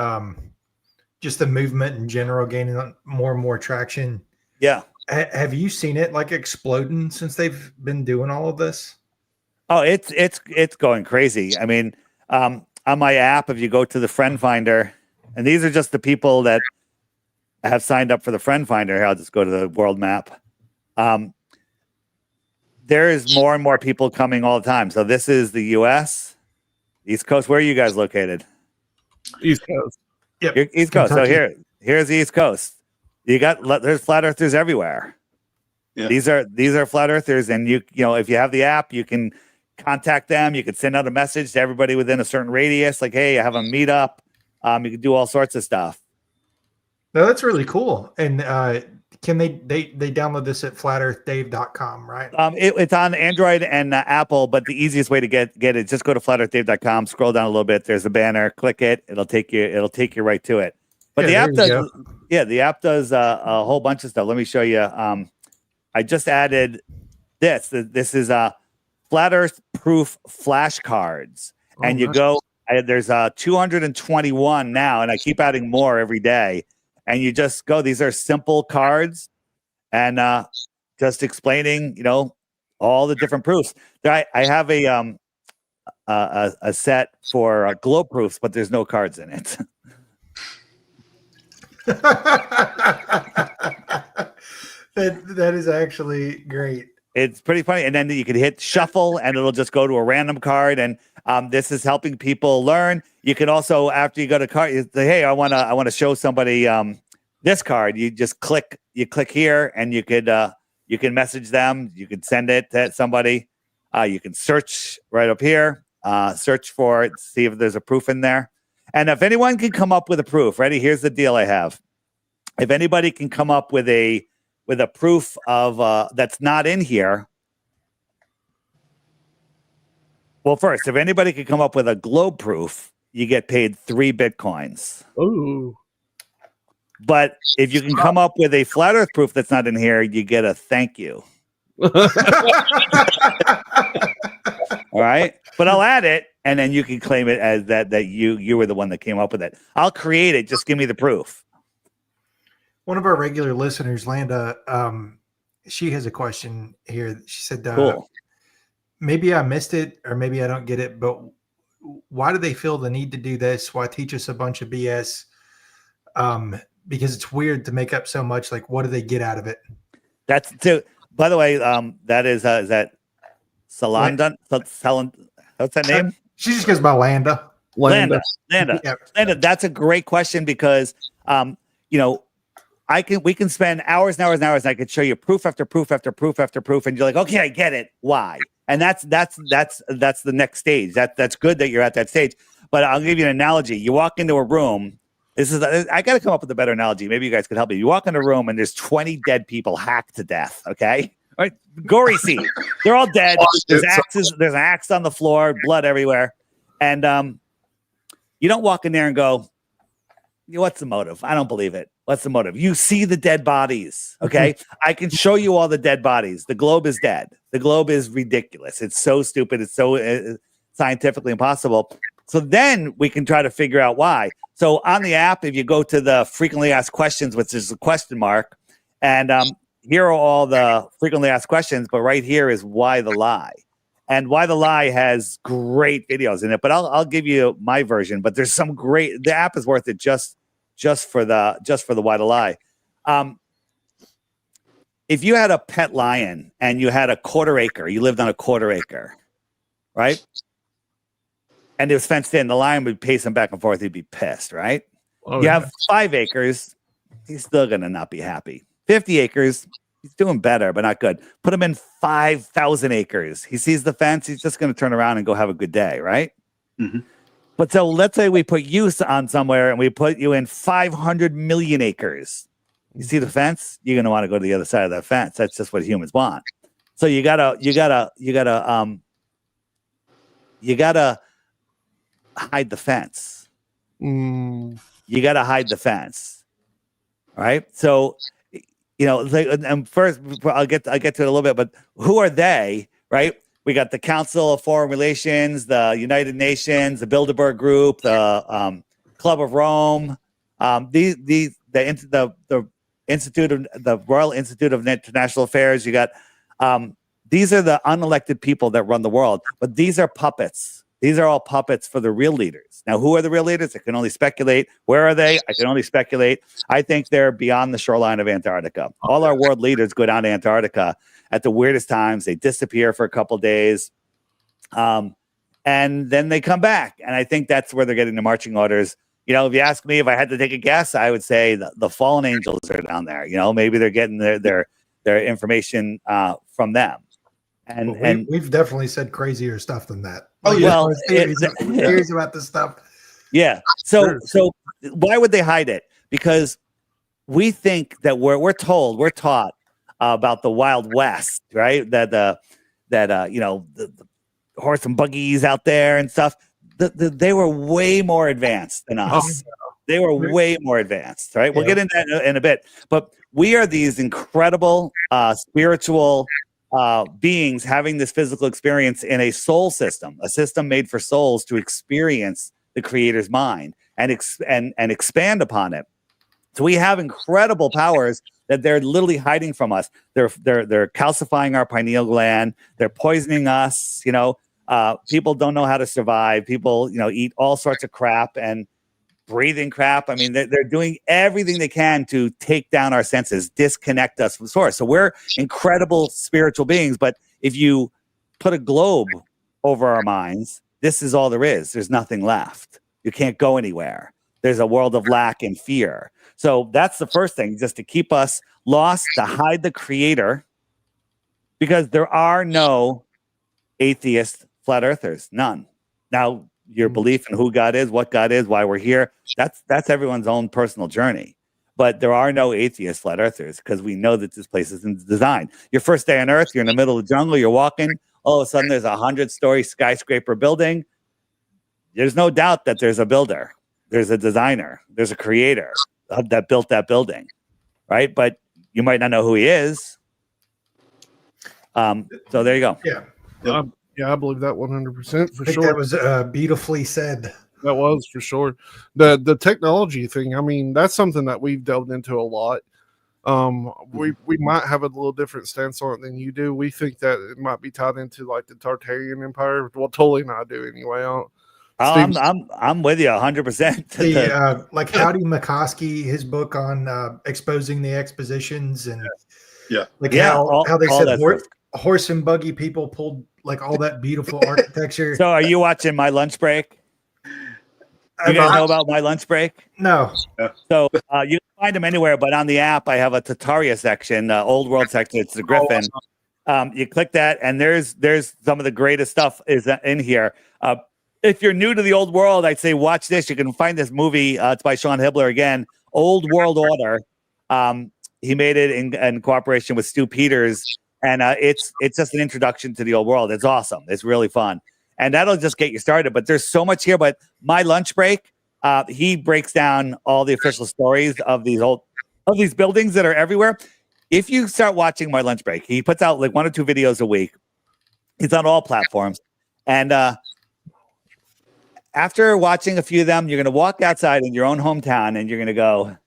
just the movement in general gaining more and more traction. Yeah. Have you seen it like exploding since they've been doing all of this? Oh, it's going crazy. I mean, on my app, if you go to the friend finder, and these are just the people that have signed up for the friend finder. Here, I'll just go to the world map. There is more and more people coming all the time. So this is the U.S. East Coast. Where are you guys located? East Coast. Yep. You're East Coast. Kentucky. So here's the East Coast. There's flat earthers everywhere. Yeah. These are flat earthers, and you know if you have the app, you can contact them. You can send out a message to everybody within a certain radius, like, "Hey, I have a meetup." You can do all sorts of stuff. No, that's really cool. And can they download this at flatearthdave.com, right? It's on Android and Apple, but the easiest way to get it, just go to flatearthdave.com, scroll down a little bit. There's a banner, click it. It'll take you right to it. But the app does a whole bunch of stuff. Let me show you. I just added this. This is flat Earth proof flashcards, and you go. There's 221 now, and I keep adding more every day. And you just go. These are simple cards, and just explaining, all the different proofs. I have a set for globe proofs, but there's no cards in it. That is actually great. It's pretty funny. And then you can hit shuffle and it'll just go to a random card. And this is helping people learn. You can also, after you go to card, you say, "Hey, I want to show somebody this card." You just click here and you can message them. You can send it to somebody. You can search right up here, search for it, see if there's a proof in there. And if anyone can come up with a proof, ready? Here's the deal I have. If anybody can come up with a proof of that's not in here. Well, first, if anybody can come up with a globe proof, you get paid 3 Bitcoins. Ooh. But if you can come up with a flat Earth proof that's not in here, you get a thank you. All right. But I'll add it, and then you can claim it as that you were the one that came up with it. I'll create it. Just give me the proof. One of our regular listeners, Landa, she has a question here. She said, Cool. Maybe I missed it or maybe I don't get it, but why do they feel the need to do this? Why teach us a bunch of BS? Because it's weird to make up so much. Like, what do they get out of it? By the way, that is that Salanda? What's that name? She just goes by Landa. Landa. Yeah. Landa. That's a great question because, we can spend hours and hours and hours, and I could show you proof after proof after proof after proof, and you're like, okay, I get it. Why? And that's the next stage. That's good that you're at that stage. But I'll give you an analogy. You walk into a room. I got to come up with a better analogy. Maybe you guys could help me. You walk in a room and there's 20 dead people hacked to death. Okay, all right, gory scene. They're all dead. There's axes. There's an axe on the floor, blood everywhere, and you don't walk in there and go, "What's the motive? I don't believe it. What's the motive?" You see the dead bodies. Okay. I can show you all the dead bodies. The globe is dead. The globe is ridiculous. It's so stupid. It's so scientifically impossible. So then we can try to figure out why. So on the app, if you go to the frequently asked questions, which is a question mark, and here are all the frequently asked questions, but right here is why the lie. And Why the Lie has great videos in it, but I'll give you my version. But there's some great. The app is worth it just for the Why the Lie. If you had a pet lion and you had a quarter acre, you lived on a quarter acre, right? And it was fenced in, the lion would pace him back and forth. He'd be pissed, right? Oh, You yeah. have 5 acres, he's still gonna not be happy. 50 acres, he's doing better, but not good. Put him in 5,000 acres. He sees the fence, he's just gonna turn around and go have a good day, right? Mm-hmm. But so let's say we put you on somewhere and we put you in 500 million acres. You see the fence, you're gonna want to go to the other side of that fence. That's just what humans want. So you gotta hide the fence. Mm. You gotta hide the fence, right? So, and first I'll get to it a little bit, but who are they, right? We got the Council of Foreign Relations, the United Nations, the Bilderberg Group, the Club of Rome, the Royal Institute of International Affairs. You got these are the unelected people that run the world, but these are puppets. These are all puppets for the real leaders. Now, who are the real leaders? I can only speculate. Where are they? I can only speculate. I think they're beyond the shoreline of Antarctica. All our world leaders go down to Antarctica at the weirdest times. They disappear for a couple of days, and then they come back. And I think that's where they're getting the marching orders. If you ask me if I had to take a guess, I would say the fallen angels are down there. Maybe they're getting their information from them. And we've definitely said crazier stuff than that. Oh, yeah. Well, theories about this stuff. Yeah. So why would they hide it? Because we think that we're taught about the Wild West, right? That the horse and buggies out there and stuff. They were way more advanced than us. They were way more advanced, right? We'll get into that in a bit. But we are these incredible spiritual beings having this physical experience in a soul system, a system made for souls to experience the Creator's mind and expand upon it. So we have incredible powers that they're literally hiding from us. They're calcifying our pineal gland. They're poisoning us. People don't know how to survive. People, eat all sorts of crap and breathing crap. I mean, they're doing everything they can to take down our senses, disconnect us from source. So we're incredible spiritual beings. But if you put a globe over our minds, this is all there is. There's nothing left. You can't go anywhere. There's a world of lack and fear. So that's the first thing, just to keep us lost, to hide the Creator, because there are no atheist flat earthers, none. Now, your belief in who God is, what God is, why we're here, that's everyone's own personal journey. But there are no atheist flat earthers because we know that this place isn't designed. Your first day on Earth, you're in the middle of the jungle, you're walking, all of a sudden there's a 100-story skyscraper building. There's no doubt that there's a builder, there's a designer, there's a creator that built that building, right? But you might not know who he is. So there you go. Yeah. Yeah, I believe that 100% for I think sure. that was beautifully said. That was for sure. The technology thing, I mean, that's something that we've delved into a lot. We might have a little different stance on it than you do. We think that it might be tied into like the Tartarian Empire. Well, Tully and I do anyway. I'm with you 100%. Like Howdy McCoskey, his book on exposing the expositions and how they said horse and buggy people pulled like all that beautiful architecture. So are you watching My Lunch Break? You guys know about My Lunch Break? No. So you can find them anywhere, but on the app, I have a Tartaria section, old world section. It's the Griffin. You click that, and there's some of the greatest stuff is in here. If you're new to the old world, I'd say watch this. You can find this movie. It's by Sean Hibbler again, Old World Order. He made it in cooperation with Stu Peters. And it's just an introduction to the old world. It's awesome. It's really fun. And that'll just get you started. But there's so much here. But My Lunch Break, he breaks down all the official stories of these buildings that are everywhere. If you start watching My Lunch Break, he puts out like 1 or 2 videos a week. He's on all platforms. And after watching a few of them, you're going to walk outside in your own hometown and you're going to go,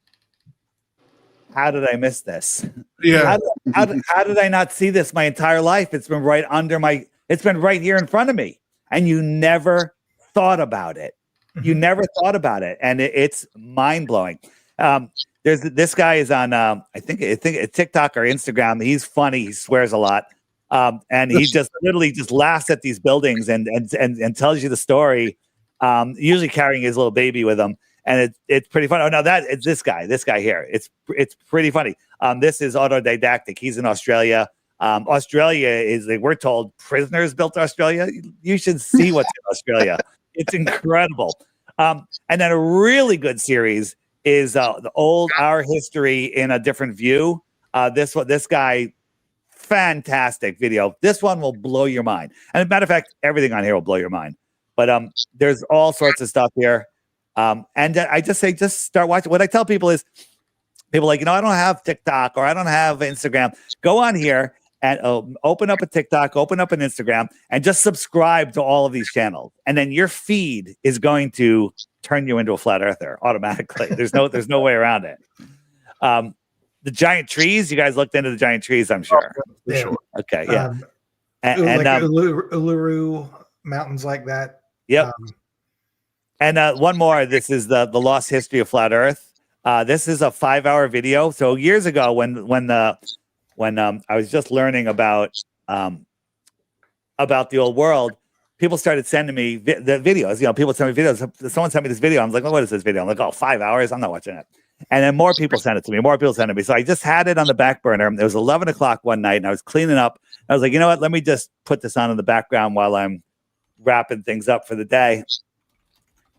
how did I miss this? Yeah. How did I not see this my entire life? It's been right under my It's been right here in front of me, and you never thought about it. You never thought about it, and it's mind blowing. There's this guy is on I think TikTok or Instagram. He's funny. He swears a lot, and he just literally just laughs at these buildings and tells you the story. Usually carrying his little baby with him, and it's pretty funny. Oh no, it's this guy here. It's pretty funny. This is autodidactic. He's in Australia. Australia is, we're told, prisoners built Australia. You should see what's in Australia. It's incredible. And then a really good series is the old Our History in a Different View. This guy, fantastic video. This one will blow your mind. And as a matter of fact, everything on here will blow your mind. But there's all sorts of stuff here. And I just say, just start watching. What I tell people is, people are like, I don't have TikTok or I don't have Instagram. Go on here and open up a TikTok, open up an Instagram, and just subscribe to all of these channels. And then your feed is going to turn you into a flat earther automatically. There's no way around it. The giant trees, you guys looked into the giant trees, I'm sure. Yeah. Sure. Okay, yeah. And Uluru mountains like that. Yep. And one more. This is the lost history of flat Earth. This is a 5-hour video. So years ago, when I was just learning about the old world, people started sending me the videos. People send me videos. Someone sent me this video. I was like, what is this video? I'm like, 5 hours. I'm not watching it. And then more people sent it to me. More people sent it to me. So I just had it on the back burner. It was 11 o'clock one night, and I was cleaning up. I was like, you know what? Let me just put this on in the background while I'm wrapping things up for the day.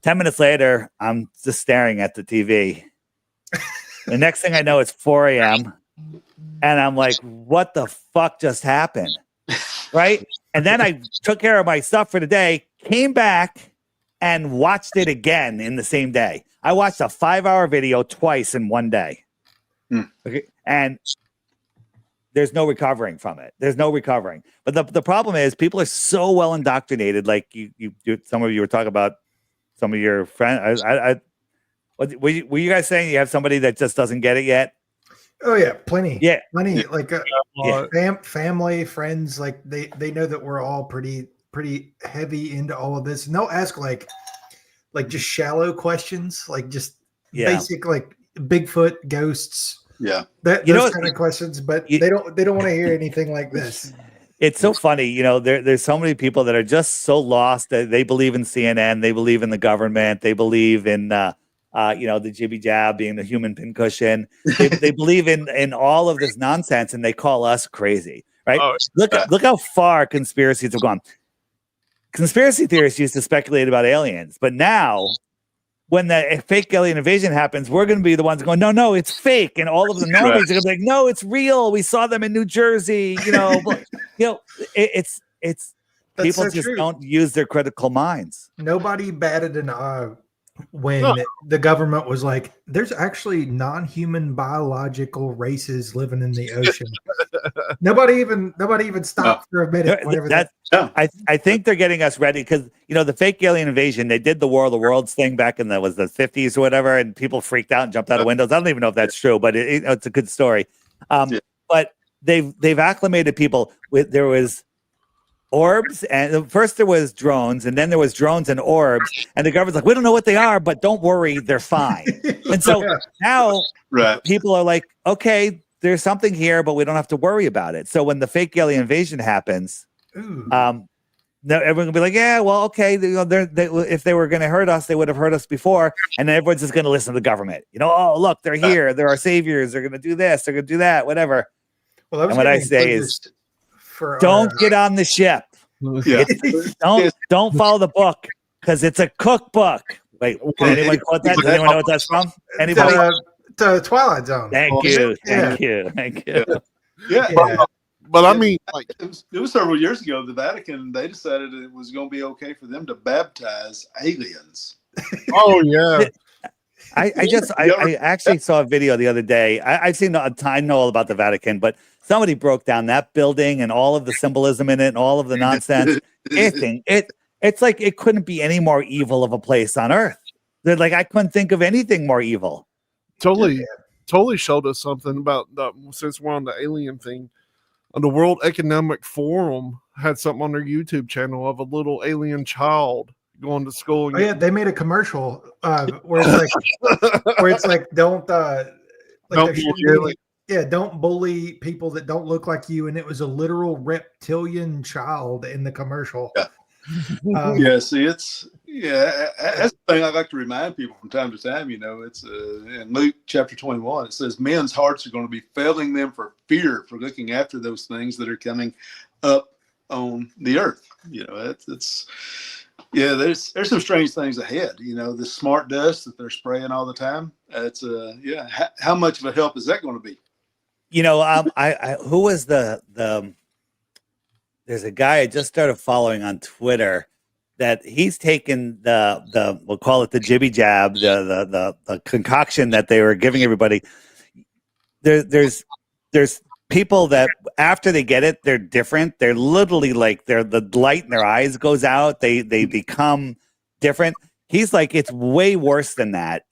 10 minutes later, I'm just staring at the TV. The next thing I know, it's 4 a.m. And I'm like, what the fuck just happened? Right? And then I took care of my stuff for the day, came back, and watched it again in the same day. I watched a 5-hour video twice in one day. Okay? And there's no recovering from it. There's no recovering. But the problem is people are so well indoctrinated. Like some of you were talking about some of your friends. Were you guys saying you have somebody that just doesn't get it yet? Oh yeah, plenty. Yeah, plenty. Like family, friends. Like they know that we're all pretty heavy into all of this, and they'll ask like just shallow questions, like just basic like Bigfoot, ghosts. Yeah, those kind of questions. But they don't want to hear anything like this. It's so funny, there's so many people that are just so lost that they believe in CNN, they believe in the government, they believe in the jibby jab being the human pincushion. They believe in all of this nonsense, and they call us crazy, right? Oh, look how far conspiracies have gone. Conspiracy theorists used to speculate about aliens, but now when the fake alien invasion happens, we're going to be the ones going, no, it's fake. And all of the normies are going to be like, no, it's real. We saw them in New Jersey. It's people so just true. Don't use their critical minds. Nobody batted an eye when the government was like, there's actually non-human biological races living in the ocean. Nobody even stopped for a minute. I think they're getting us ready because the fake alien invasion, they did the War of the Worlds thing back in the 50s or whatever, and people freaked out and jumped out of windows. I don't even know if that's true, but it's a good story. But they've acclimated people with there was orbs, and first there was drones, and then there was drones and orbs, and the government's like, we don't know what they are, but don't worry, they're fine. And so now people are like, okay, there's something here, but we don't have to worry about it. So when the fake alien invasion happens, everyone will be like, yeah, well, okay, if they were going to hurt us, they would have hurt us before, and then everyone's just going to listen to the government. Oh, look, they're here, they're our saviors, they're going to do this, they're going to do that, whatever. Well, and what I say is, don't get on the ship. Yeah. Don't follow the book because it's a cookbook. Wait, can anyone quote that? Does anyone know what that's from? Anybody? The Twilight Zone. Thank you. Yeah. But I mean, like it was several years ago. The Vatican, they decided it was going to be okay for them to baptize aliens. Oh yeah. I actually saw a video the other day. I've seen I know all about the Vatican, but somebody broke down that building and all of the symbolism in it and all of the nonsense. It's like it couldn't be any more evil of a place on earth. They're like, I couldn't think of anything more evil. Totally showed us something about since we're on the alien thing. The World Economic Forum had something on their YouTube channel of a little alien child going to school. Oh yeah, they made a commercial where it's like don't like Don't there shouldn't bully be, yeah, don't bully people that don't look like you, and it was a literal reptilian child in the commercial. Yeah. Yeah, see, that's the thing I like to remind people from time to time. It's in Luke chapter 21. It says men's hearts are going to be failing them for fear for looking after those things that are coming up on the earth. There's some strange things ahead. The smart dust that they're spraying all the time. It's how much of a help is that going to be? Who was the there's a guy I just started following on Twitter that he's taken the we'll call it the jibby jab, the concoction that they were giving everybody. There's people that after they get it, they're different. They're literally like the light in their eyes goes out. They become different. He's like, it's way worse than that.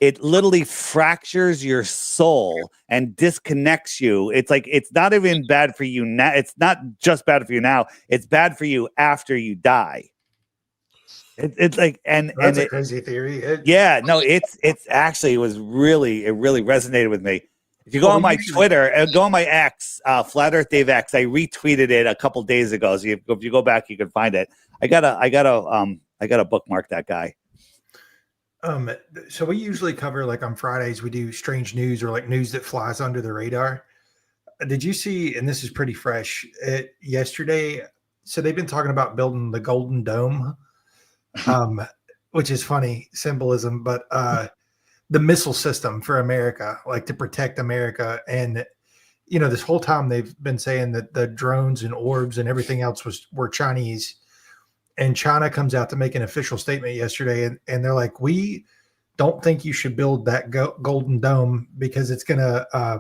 It literally fractures your soul and disconnects you. It's like, it's not even bad for you now. It's not just bad for you now. It's bad for you after you die. It's like, that's a crazy theory. It's actually, it really resonated with me. If you go on my Twitter, go on my X, Flat Earth Dave X, I retweeted it a couple days ago. So if you go back, you can find it. I gotta bookmark that guy. So we usually cover, like on Fridays, we do strange news or like news that flies under the radar. Did you see, and this is pretty fresh, yesterday, so they've been talking about building the Golden Dome, which is funny, symbolism, but the missile system for America, like to protect America. And, this whole time they've been saying that the drones and orbs and everything else were Chinese. And China comes out to make an official statement yesterday, and they're like, we don't think you should build that Golden Dome because it's going to I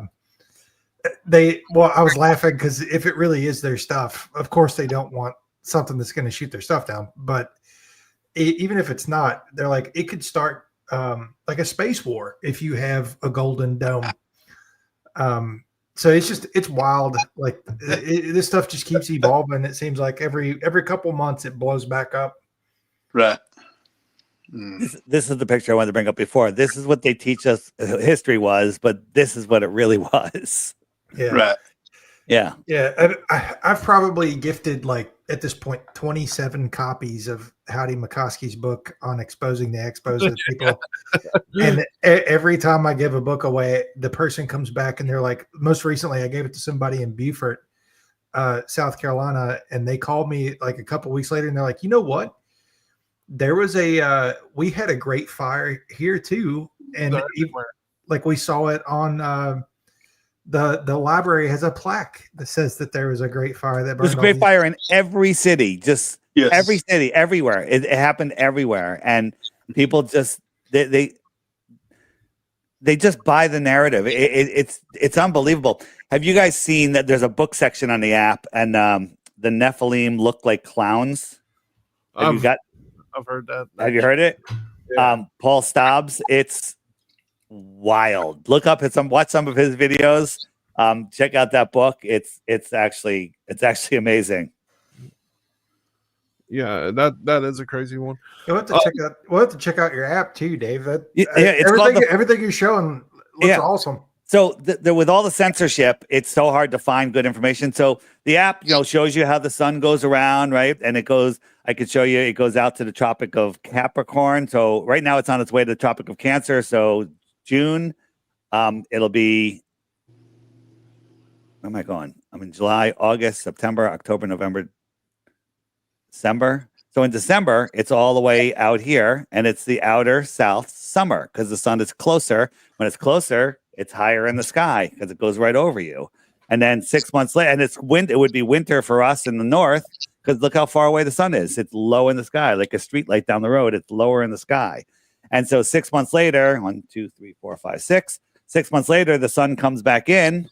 was laughing because if it really is their stuff, of course they don't want something that's going to shoot their stuff down. But even if it's not, they're like, it could start like a space war if you have a Golden Dome. So it's wild. Like this stuff just keeps evolving. It seems like every couple months it blows back up. Right. This is the picture I wanted to bring up before. This is what they teach us history was, but this is what it really was. Yeah. Right. Yeah. Yeah. I've probably gifted, like, at this point, 27 copies of Howdy McCoskey's book on exposing the exposed people. And every time I give a book away, the person comes back and they're like, most recently I gave it to somebody in Beaufort, South Carolina. And they called me like a couple weeks later and they're like, you know what? There was we had a great fire here too. And like we saw it on, the library has a plaque that says that there was a great fire that burned. There's a great fire in every city, every city, everywhere. It happened everywhere, and people just they just buy the narrative. It's unbelievable. Have you guys seen that? There's a book section on the app, and the Nephilim look like clowns. I've heard that. Have you heard it? Yeah. Paul Stobbs. It's wild. Look up watch some of his videos. Check out that book. It's actually amazing. Yeah, that is a crazy one. We'll have to check out your app too, Dave. It's everything you're showing looks awesome. So with all the censorship, it's so hard to find good information. So the app, shows you how the sun goes around, right? And I could show you, it goes out to the Tropic of Capricorn. So right now it's on its way to the Tropic of Cancer. So June, it'll be, where am I going? I'm in July, August, September, October, November, December. So in December, it's all the way out here, and it's the outer south summer because the sun is closer. When it's closer, it's higher in the sky because it goes right over you. And then 6 months later, and it would be winter for us in the north because look how far away the sun is. It's low in the sky, like a street light down the road. It's lower in the sky. And so 6 months later, 1, 2, 3, 4, 5, 6. 6 months later, the sun comes back in,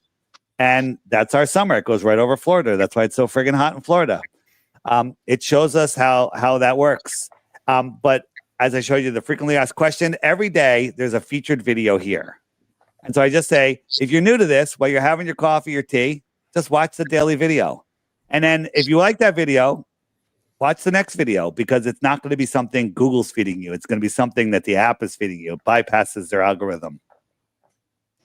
and that's our summer. It goes right over Florida. That's why it's so friggin' hot in Florida. It shows us how that works. But as I showed you, the frequently asked question, every day there's a featured video here. And so I just say, if you're new to this, while you're having your coffee or tea, just watch the daily video. And then if you like that video, watch the next video, because it's not going to be something Google's feeding you. It's going to be something that the app is feeding you. It bypasses their algorithm.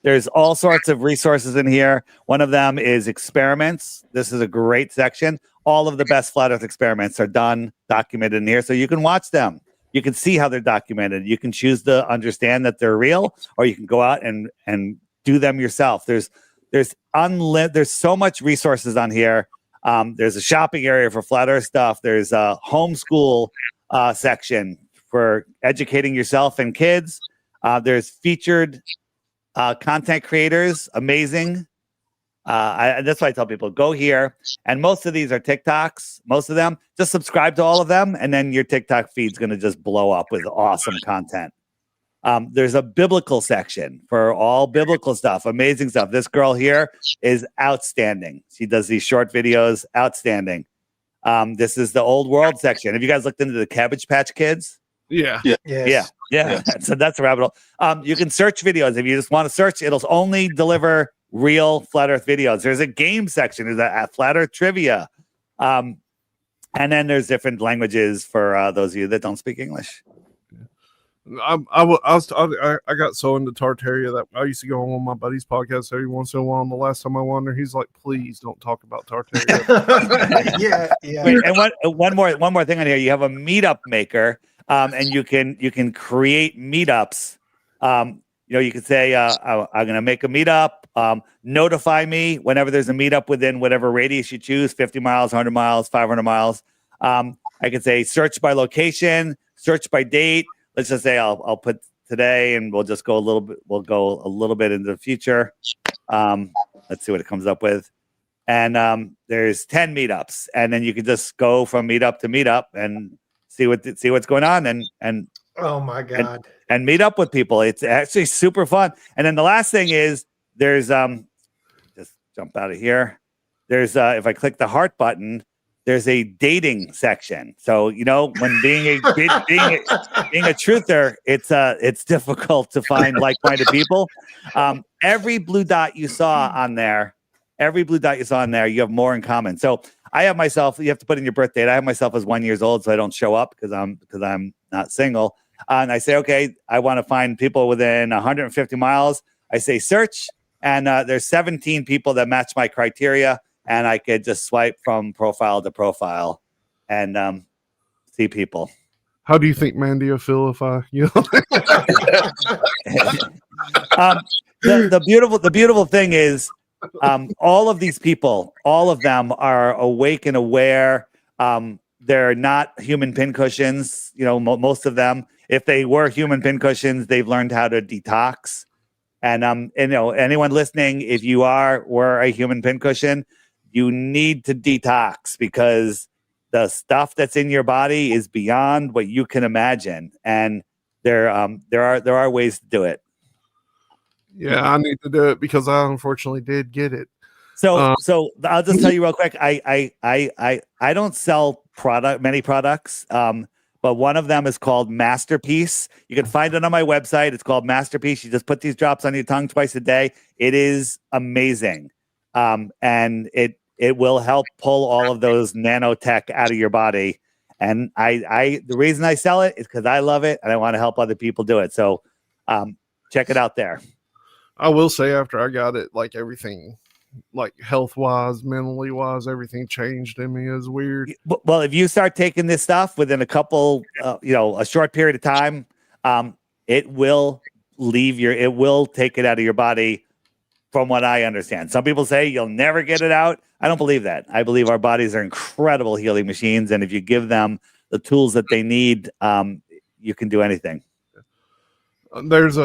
There's all sorts of resources in here. One of them is experiments. This is a great section. All of the best flat earth experiments are done, documented in here, so you can watch them. You can see how they're documented. You can choose to understand that they're real, or you can go out and do them yourself. There's so much resources on here. There's a shopping area for flat earth stuff. There's a homeschool section for educating yourself and kids. There's featured content creators, amazing. That's why I tell people, go here. And most of these are TikToks. Most of them, just subscribe to all of them, and then your TikTok feed's going to just blow up with awesome content. There's a biblical section for all biblical stuff, amazing stuff. This girl here is outstanding. She does these short videos, outstanding. This is the old world section. Have you guys looked into the Cabbage Patch Kids? Yeah. Yes. Yeah. So that's a rabbit hole. You can search videos. If you just want to search, it'll only deliver real flat earth videos. There's a game section. There's a flat earth trivia. And then there's different languages for those of you that don't speak English. I got so into Tartaria that I used to go on my buddy's podcast every once in a while. And the last time I went there, he's like, "Please don't talk about Tartaria." Yeah. Wait, and one more thing on here. You have a meetup maker, and you can create meetups. You can say, I'm going to make a meetup. Notify me whenever there's a meetup within whatever radius you choose, 50 miles, 100 miles, 500 miles. I can say search by location, search by date. Let's just say I'll put today, and we'll just go a little bit. We'll go a little bit into the future. Let's see what it comes up with. And there's 10 meetups, and then you can just go from meetup to meetup and see what's going on, and Oh my God. and meet up with people. It's actually super fun. And then the last thing is there's just jump out of here. There's if I click the heart button, there's a dating section. So when being a truther, it's difficult to find like-minded people. Every blue dot you saw on there, you have more in common. So I have myself. You have to put in your birth date. I have myself as 1 year old, so I don't show up because I'm not single. And I say, okay, I want to find people within 150 miles. I say search, and there's 17 people that match my criteria, and I could just swipe from profile to profile and see people. How do you think Mandy will feel if I? The beautiful thing is, all of these people, all of them are awake and aware. They're not human pincushions. Most of them. If they were human pincushions, they've learned how to detox. And anyone listening, if you were a human pincushion, you need to detox, because the stuff that's in your body is beyond what you can imagine, and there are ways to do it. Yeah, I need to do it because I unfortunately did get it. So I'll just tell you real quick. I don't sell many products, but one of them is called Masterpiece. You can find it on my website. It's called Masterpiece. You just put these drops on your tongue twice a day. It is amazing, and it will help pull all of those nanotech out of your body. And the reason I sell it is because I love it and I want to help other people do it. So check it out there. I will say, after I got it, like everything, like health wise, mentally wise, everything changed in me. Is weird. Well, if you start taking this stuff within a couple, a short period of time, it will take it out of your body. From what I understand, some people say you'll never get it out. I don't believe that. I believe our bodies are incredible healing machines, and if you give them the tools that they need, you can do anything. There's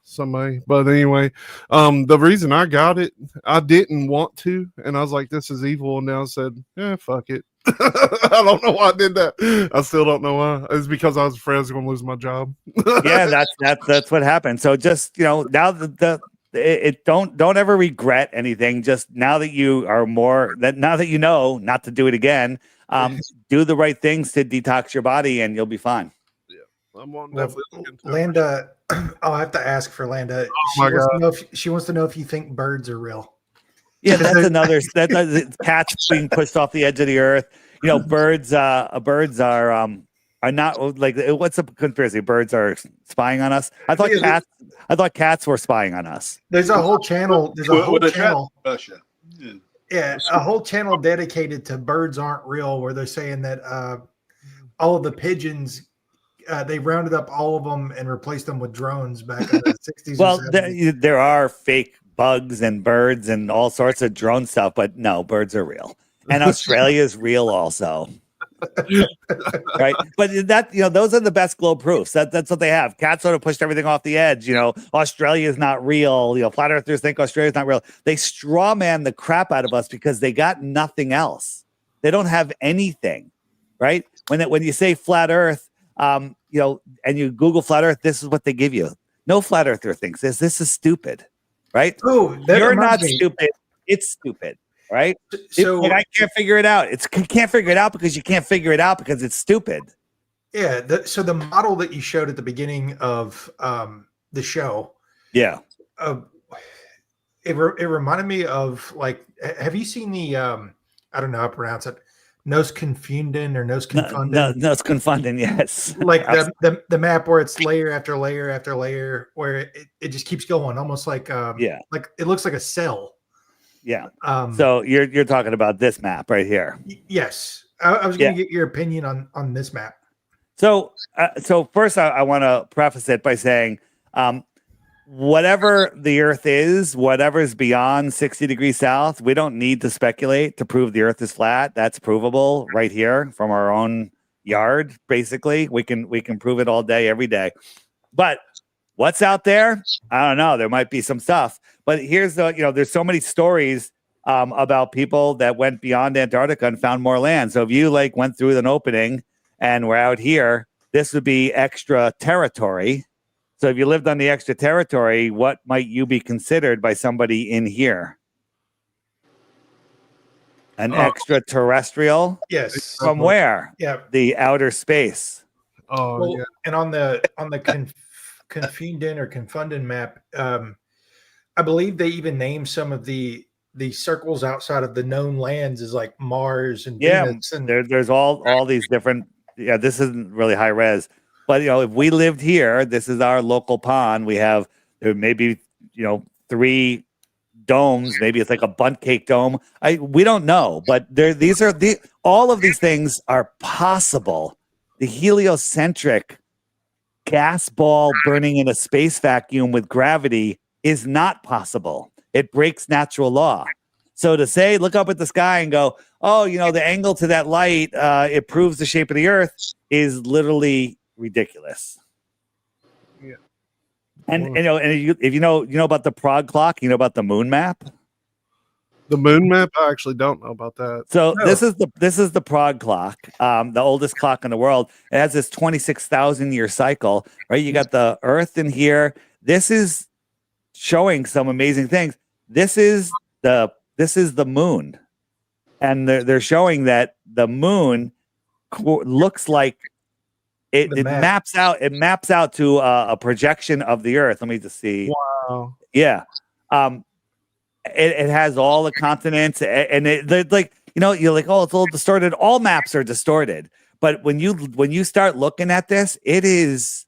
somebody, but anyway, the reason I got it, I didn't want to, and I was like, "This is evil," and now I said, "Yeah, fuck it." I don't know why I did that. I still don't know why. It's because I was afraid I was going to lose my job. Yeah, that's what happened. So just now don't ever regret anything. Just now that you are now that you know not to do it again, do the right things to detox your body, and you'll be fine. Yeah. I'm gonna Well, definitely look into it. Landa, I'll have to ask for Landa. my She wants to know if you think birds are real. Yeah, that's another. That's cats being pushed off the edge of the earth. You know, birds are not like, what's the conspiracy? Birds are spying on us. I thought cats were spying on us. There's a whole channel. There's a whole channel. Russia. Yeah, a whole channel dedicated to birds aren't real, where they're saying that all of the pigeons, they rounded up all of them and replaced them with drones back in the 60s. Well, or 70s. there are fake bugs and birds and all sorts of drone stuff, but no, birds are real. And Australia is real also. Right. But that, those are the best globe proofs. That's what they have. Cats sort of pushed everything off the edge. Australia is not real. Flat earthers think Australia is not real. They straw man the crap out of us because they got nothing else. They don't have anything. Right. When you say flat earth, and you Google flat earth, this is what they give you. No flat earther thinks this. This is stupid. Right. Oh, you're not stupid. It's stupid. Right. So I can't figure it out. Can't figure it out because you can't figure it out because it's stupid. Yeah. So the model that you showed at the beginning of the show. Yeah. It reminded me of, like, have you seen the I don't know how to pronounce it, Nos Confunden or Nos Confunden? Nos Confunden, yes. Like the map where it's layer after layer after layer, where it just keeps going, almost like like it looks like a cell. Yeah. So you're talking about this map right here. Yes. I was going to get your opinion on this map. So first I want to preface it by saying, whatever the Earth is, whatever is beyond 60 degrees south, we don't need to speculate to prove the Earth is flat. That's provable right here from our own yard. Basically, we can prove it all day, every day. But what's out there? I don't know. There might be some stuff. But here's there's so many stories about people that went beyond Antarctica and found more land. So if you went through an opening and we're out here, this would be extra territory. So if you lived on the extra territory, what might you be considered by somebody in here? An extraterrestrial? Yes. From where? Yeah. The outer space. Oh, well, yeah. And on the Confunden or Confunden map, I believe they even name some of the circles outside of the known lands as like Mars and Venus. And there's all these different. Yeah, this isn't really high res, but if we lived here, this is our local pond. We have maybe 3 domes. Maybe it's like a bundt cake dome. We don't know, but all of these things are possible. The heliocentric gas ball burning in a space vacuum with gravity is not possible. It breaks natural law. So to say, look up at the sky and go, oh, the angle to that light, it proves the shape of the Earth, is literally ridiculous. Yeah. And if you know about the Prague clock, you know about the moon map. The moon map? I actually don't know about that. So this is the Prague clock, the oldest clock in the world. It has this 26,000 year cycle, right? You got the Earth in here. This is showing some amazing things. This is the moon, and they're showing that the moon looks like it maps out. It maps out to a projection of the Earth. Let me just see. Wow. Yeah. It has all the continents, and you're like, oh, it's a little distorted. All maps are distorted, but when you start looking at this, it is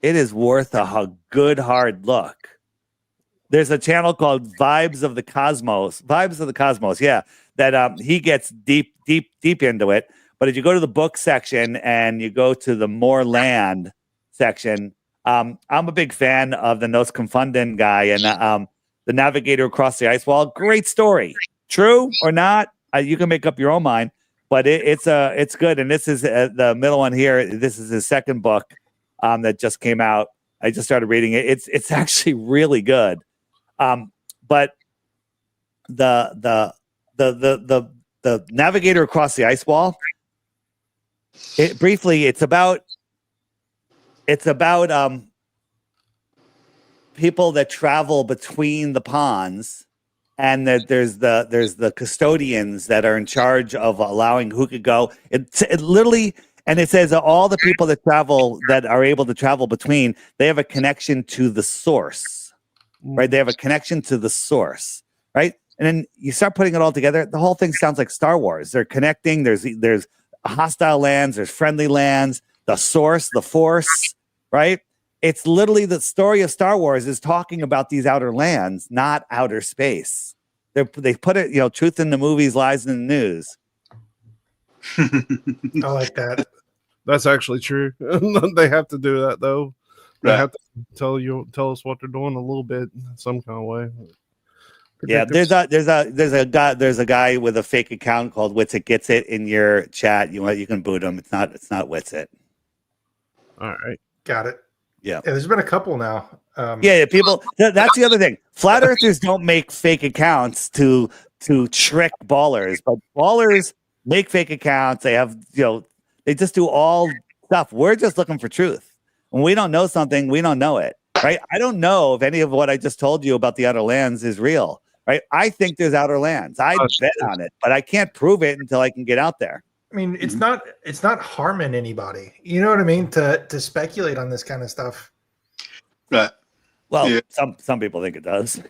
worth a good hard look. There's a channel called Vibes of the Cosmos. Yeah, that he gets deep into it. But if you go to the book section and you go to the More Land section, I'm a big fan of the Nos Confunden guy and the Navigator Across the Ice Wall. Great story. True or not, you can make up your own mind. But it's good. And this is the middle one here. This is his second book that just came out. I just started reading it. It's actually really good. But the Navigator Across the Ice Wall. It's about people that travel between the ponds, and there's the custodians that are in charge of allowing who could go. It literally And it says that all the people that travel, that are able to travel between, they have a connection to the source, right? They have a connection to the source, right? And then you start putting it all together. The whole thing sounds like Star Wars. They're connecting. There's hostile lands. There's friendly lands. The source, the force, right? It's literally the story of Star Wars is talking about these outer lands, not outer space. They put it, truth in the movies, lies in the news. I like that. That's actually true. They have to do that though. They Right. have to tell us what they're doing a little bit, some kind of way. Yeah, there's a guy with a fake account called Witsit Gets It in your chat. You can boot him. It's not Witsit. All right. Got it. Yeah. There's been a couple now. People. That's the other thing. Flat earthers don't make fake accounts to trick ballers, but ballers make fake accounts. They have, they just do all stuff. We're just looking for truth. When we don't know something, we don't know it, right? I don't know if any of what I just told you about the outer lands is real, right? I think there's outer lands. I bet on it, but I can't prove it until I can get out there. I mean, it's not harming anybody. You know what I mean? To speculate on this kind of stuff. Right. Well, Yeah. some people think it does.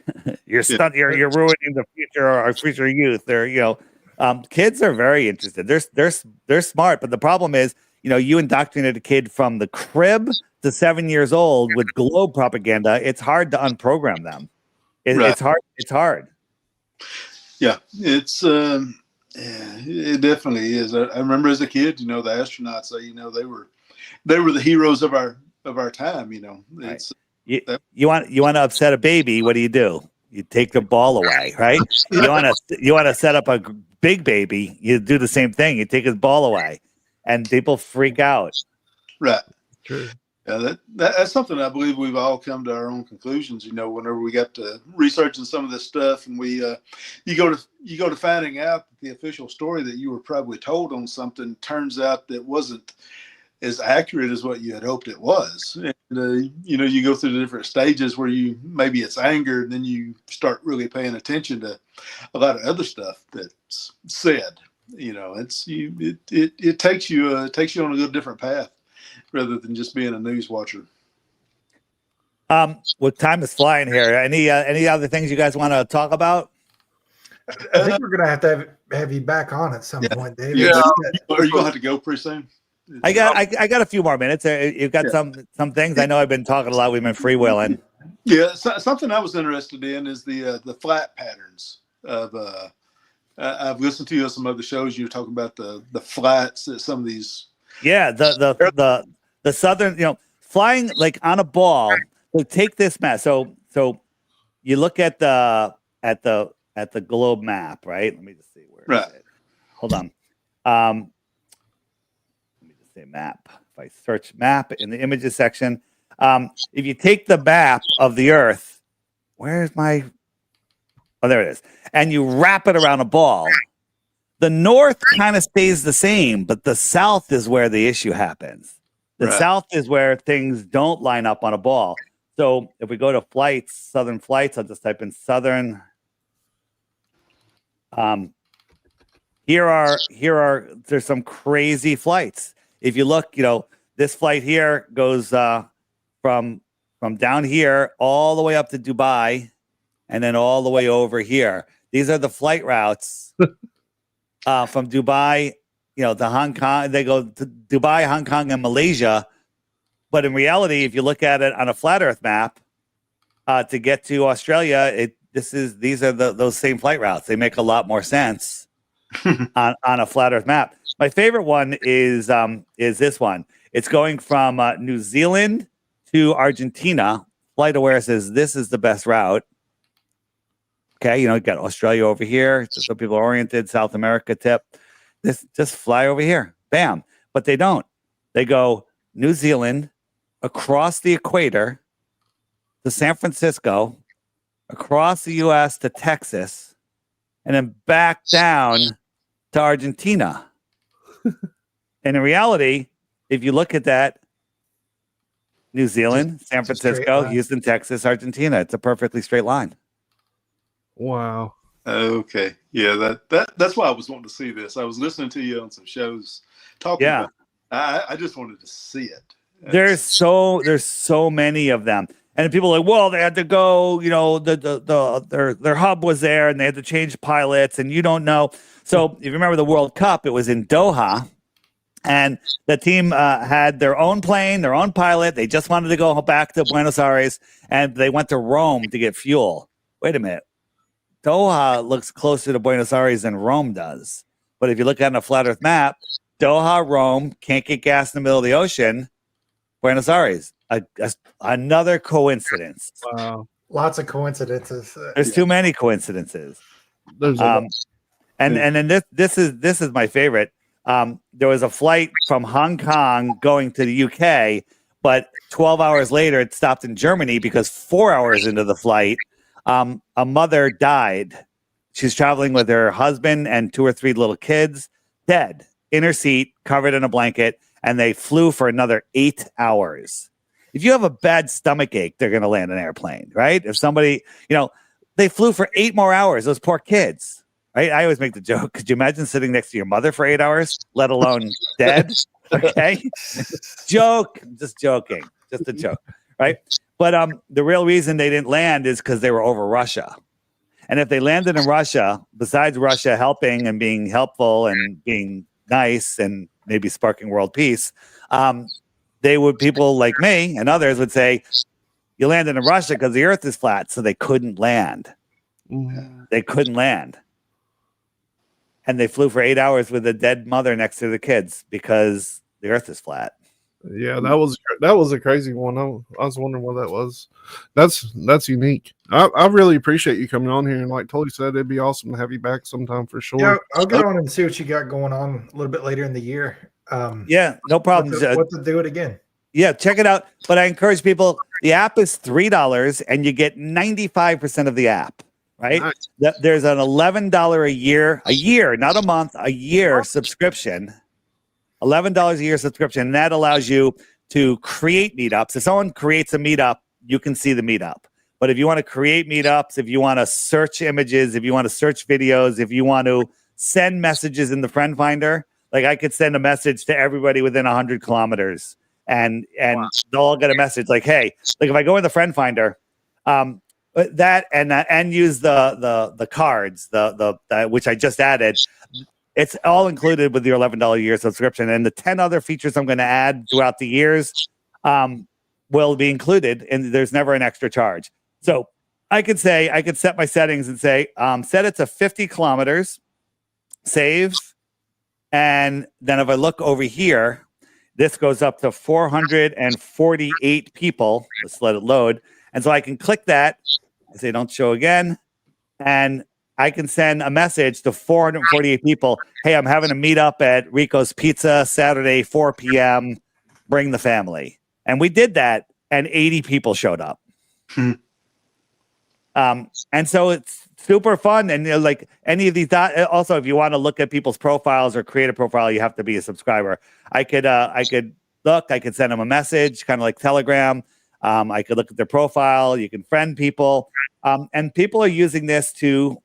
You're ruining the future, our future youth. Kids are very interested. They're smart, but the problem is, you indoctrinate a kid from the crib to 7 years old with globe propaganda. It's hard to unprogram them. Right. It's hard. It's hard. Yeah, it definitely is. I remember as a kid, the astronauts, they were the heroes of our time. It's You want to upset a baby? What do? You take the ball away, right? You want to set up a big baby? You do the same thing. You take his ball away, and people freak out. right. True. Yeah, that's something I believe we've all come to our own conclusions. Whenever we got to researching some of this stuff, and you go to finding out that the official story that you were probably told on something turns out that wasn't as accurate as what you had hoped it was. And you go through the different stages where maybe it's anger, and then you start really paying attention to a lot of other stuff that's said. It takes you on a little different path, rather than just being a news watcher. Well, time is flying here. Any other things you guys want to talk about? I think we're gonna have to have you back on at some point, David. Yeah. Are you gonna have to go pretty soon? I got a few more minutes. You've got some things. I know I've been talking a lot. We've been freewheeling. Yeah, something I was interested in is the flat patterns of. I've listened to you on some other shows. You're talking about the flats that some of these. Yeah, the southern, flying like on a ball. So take this map. So you look at the globe map, right? Let me just see where. Right. Is it? Hold on. Let me just say map. If I search map in the images section, if you take the map of the Earth, where's my? Oh, there it is. And you wrap it around a ball. The north kind of stays the same, but the south is where the issue happens. The south is where things don't line up on a ball. So if we go to flights, southern flights, I'll just type in southern. There's some crazy flights. If you look, this flight here goes from down here all the way up to Dubai, and then all the way over here. These are the flight routes from Dubai, to Hong Kong. They go to Dubai, Hong Kong, and Malaysia. But in reality, if you look at it on a flat Earth map, to get to Australia, these are those same flight routes. They make a lot more sense on a flat Earth map. My favorite one is this one. It's going from New Zealand to Argentina. FlightAware says this is the best route. Okay, you got Australia over here. So people are oriented. South America tip. Just fly over here. Bam. But they don't. They go New Zealand, across the equator to San Francisco, across the U.S. to Texas, and then back down to Argentina. And in reality, if you look at that, New Zealand, San Francisco, Houston, Texas, Argentina, it's a perfectly straight line. Wow. Okay. Yeah, that's why I was wanting to see this. I was listening to you on some shows talking about I just wanted to see it. There's so many of them, and people are like, well, they had to go, you know, their hub was there, and they had to change pilots, and you don't know. So if you remember the World Cup, it was in Doha, and the team had their own plane, their own pilot. They just wanted to go back to Buenos Aires, and they went to Rome to get fuel. Wait a minute, Doha looks closer to Buenos Aires than Rome does, but if you look on a flat Earth map, Doha, Rome, can't get gas in the middle of the ocean. Buenos Aires, another coincidence. Wow. Lots of coincidences. There's too many coincidences. There's a And then this is my favorite. There was a flight from Hong Kong going to the UK, but 12 hours later it stopped in Germany because 4 hours into the flight, a mother died. She's traveling with her husband and 2 or 3 little kids, dead in her seat, covered in a blanket. And they flew for another 8 hours. If you have a bad stomach ache, they're going to land an airplane, right? If somebody, you know, they flew for 8 more hours, those poor kids, right? I always make the joke. Could you imagine sitting next to your mother for 8 hours, let alone dead? Okay. Joke. Just joking. Just a joke, right? But the real reason they didn't land is because they were over Russia. And if they landed in Russia, besides Russia helping and being helpful and being nice and maybe sparking world peace, people like me and others would say, you landed in Russia because the earth is flat. So they couldn't land. They couldn't land. And they flew for 8 hours with a dead mother next to the kids because the earth is flat. Yeah, that was a crazy one. I was wondering what that was. That's unique. I really appreciate you coming on here, and like Tully said, it'd be awesome to have you back sometime for sure. Yeah, I'll get on and see what you got going on a little bit later in the year. Yeah, no problem. What to do it again? Yeah, check it out. But I encourage people. The app is $3, and you get 95% of the app. Right? Nice. There's an $11 a year, not a month, a year subscription. $11 a year subscription, and that allows you to create meetups. If someone creates a meetup, you can see the meetup. But if you want to create meetups, if you want to search images, if you want to search videos, if you want to send messages in the friend finder, like I could send a message to everybody within 100 kilometers, and wow, they'll all get a message like, hey, like if I go in the friend finder, and use the cards, the which I just added. It's all included with your $11 a year subscription, and the 10 other features I'm going to add throughout the years will be included, and there's never an extra charge. So I could set my settings and say, set it to 50 kilometers, save, and then if I look over here, this goes up to 448 people. Let's let it load, and so I can click that. I say don't show again, and I can send a message to 448 people. Hey, I'm having a meetup at Rico's Pizza Saturday, 4 p.m. Bring the family. And we did that, and 80 people showed up. And so it's super fun. And like any of these, also, if you want to look at people's profiles or create a profile, you have to be a subscriber. I could send them a message, kind of like Telegram. I could look at their profile. You can friend people. And people are using this to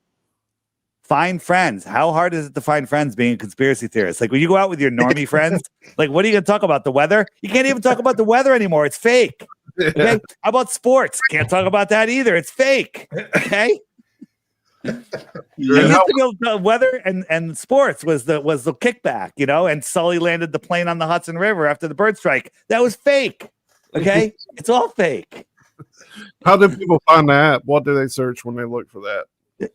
find friends. How hard is it to find friends being a conspiracy theorist? Like when you go out with your normie friends, like what are you going to talk about? The weather? You can't even talk about the weather anymore. It's fake. Okay. How about sports? Can't talk about that either. It's fake. Okay. Yeah. Used to be able to, weather and sports was the kickback, you know, and Sully landed the plane on the Hudson River after the bird strike. That was fake. Okay. It's all fake. How do people find the app? What do they search when they look for that?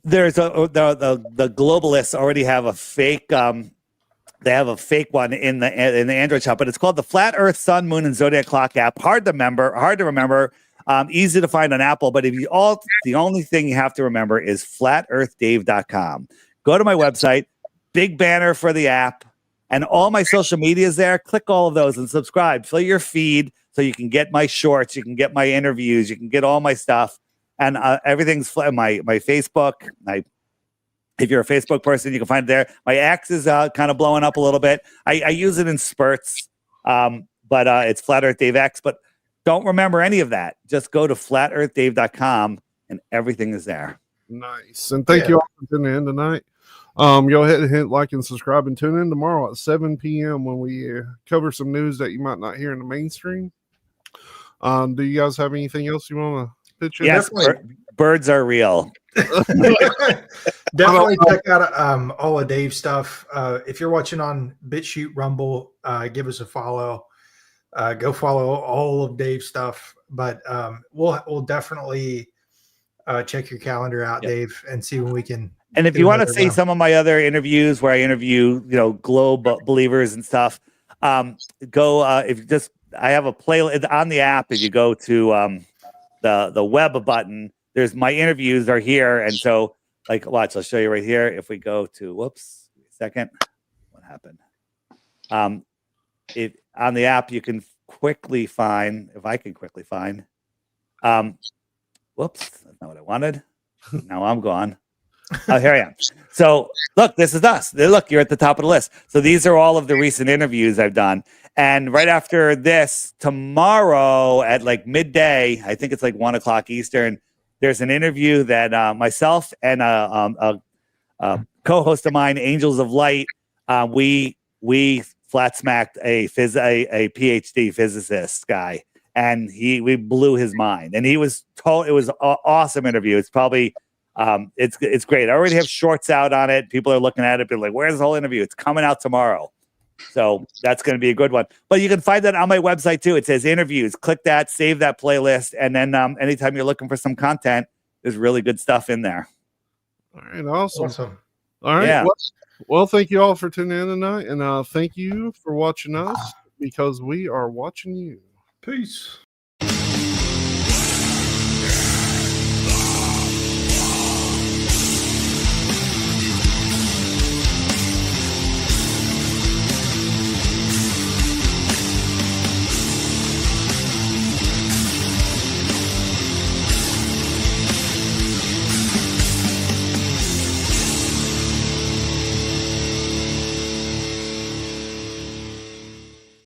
There's the globalists already have a fake. They have a fake one in the Android shop, but it's called the Flat Earth Sun, Moon, and Zodiac Clock app. Hard to remember. Easy to find on Apple. But the only thing you have to remember is flatearthdave.com. Go to my website, big banner for the app, and all my social media is there. Click all of those and subscribe. Fill your feed so you can get my shorts, you can get my interviews, you can get all my stuff. And everything's my Facebook. If you're a Facebook person, you can find it there. My X is kind of blowing up a little bit. I use it in spurts, but it's Flat Earth Dave X. But don't remember any of that. Just go to flatearthdave.com and everything is there. Nice. And thank you all for tuning in tonight. Go ahead and hit like and subscribe and tune in tomorrow at 7 p.m. when we cover some news that you might not hear in the mainstream. Do you guys have anything else you want to pitch in? Yes, birds are real. Definitely check out all of Dave's stuff. If you're watching on BitChute, Rumble, give us a follow. Go follow all of Dave's stuff. But we'll definitely check your calendar out, Dave, and see when we can. And if you want to see some of my other interviews where I interview, globe believers and stuff, go. If you just, I have a playlist on the app. If you go to the web button, there's my interviews are here, and so watch. I'll show you right here. If we go to, whoops, wait a second, what happened? If on the app you can quickly find. If I can quickly find, whoops, that's not what I wanted. Now I'm gone. Oh, here I am. So look, this is us. Look, you're at the top of the list. So these are all of the recent interviews I've done. And right after this, tomorrow at midday, I think it's 1:00 Eastern, there's an interview that myself and a co-host of mine, Angels of Light, we flat smacked a PhD physicist guy, and we blew his mind. And he was told it was an awesome interview. It's probably it's great. I already have shorts out on it. People are looking at it, but where's the whole interview? It's coming out tomorrow. So that's going to be a good one. But you can find that on my website too. It says interviews. Click that, save that playlist. And then anytime you're looking for some content, there's really good stuff in there. All right. Awesome. All right. Yeah. Well, thank you all for tuning in tonight. And thank you for watching us, because we are watching you. Peace.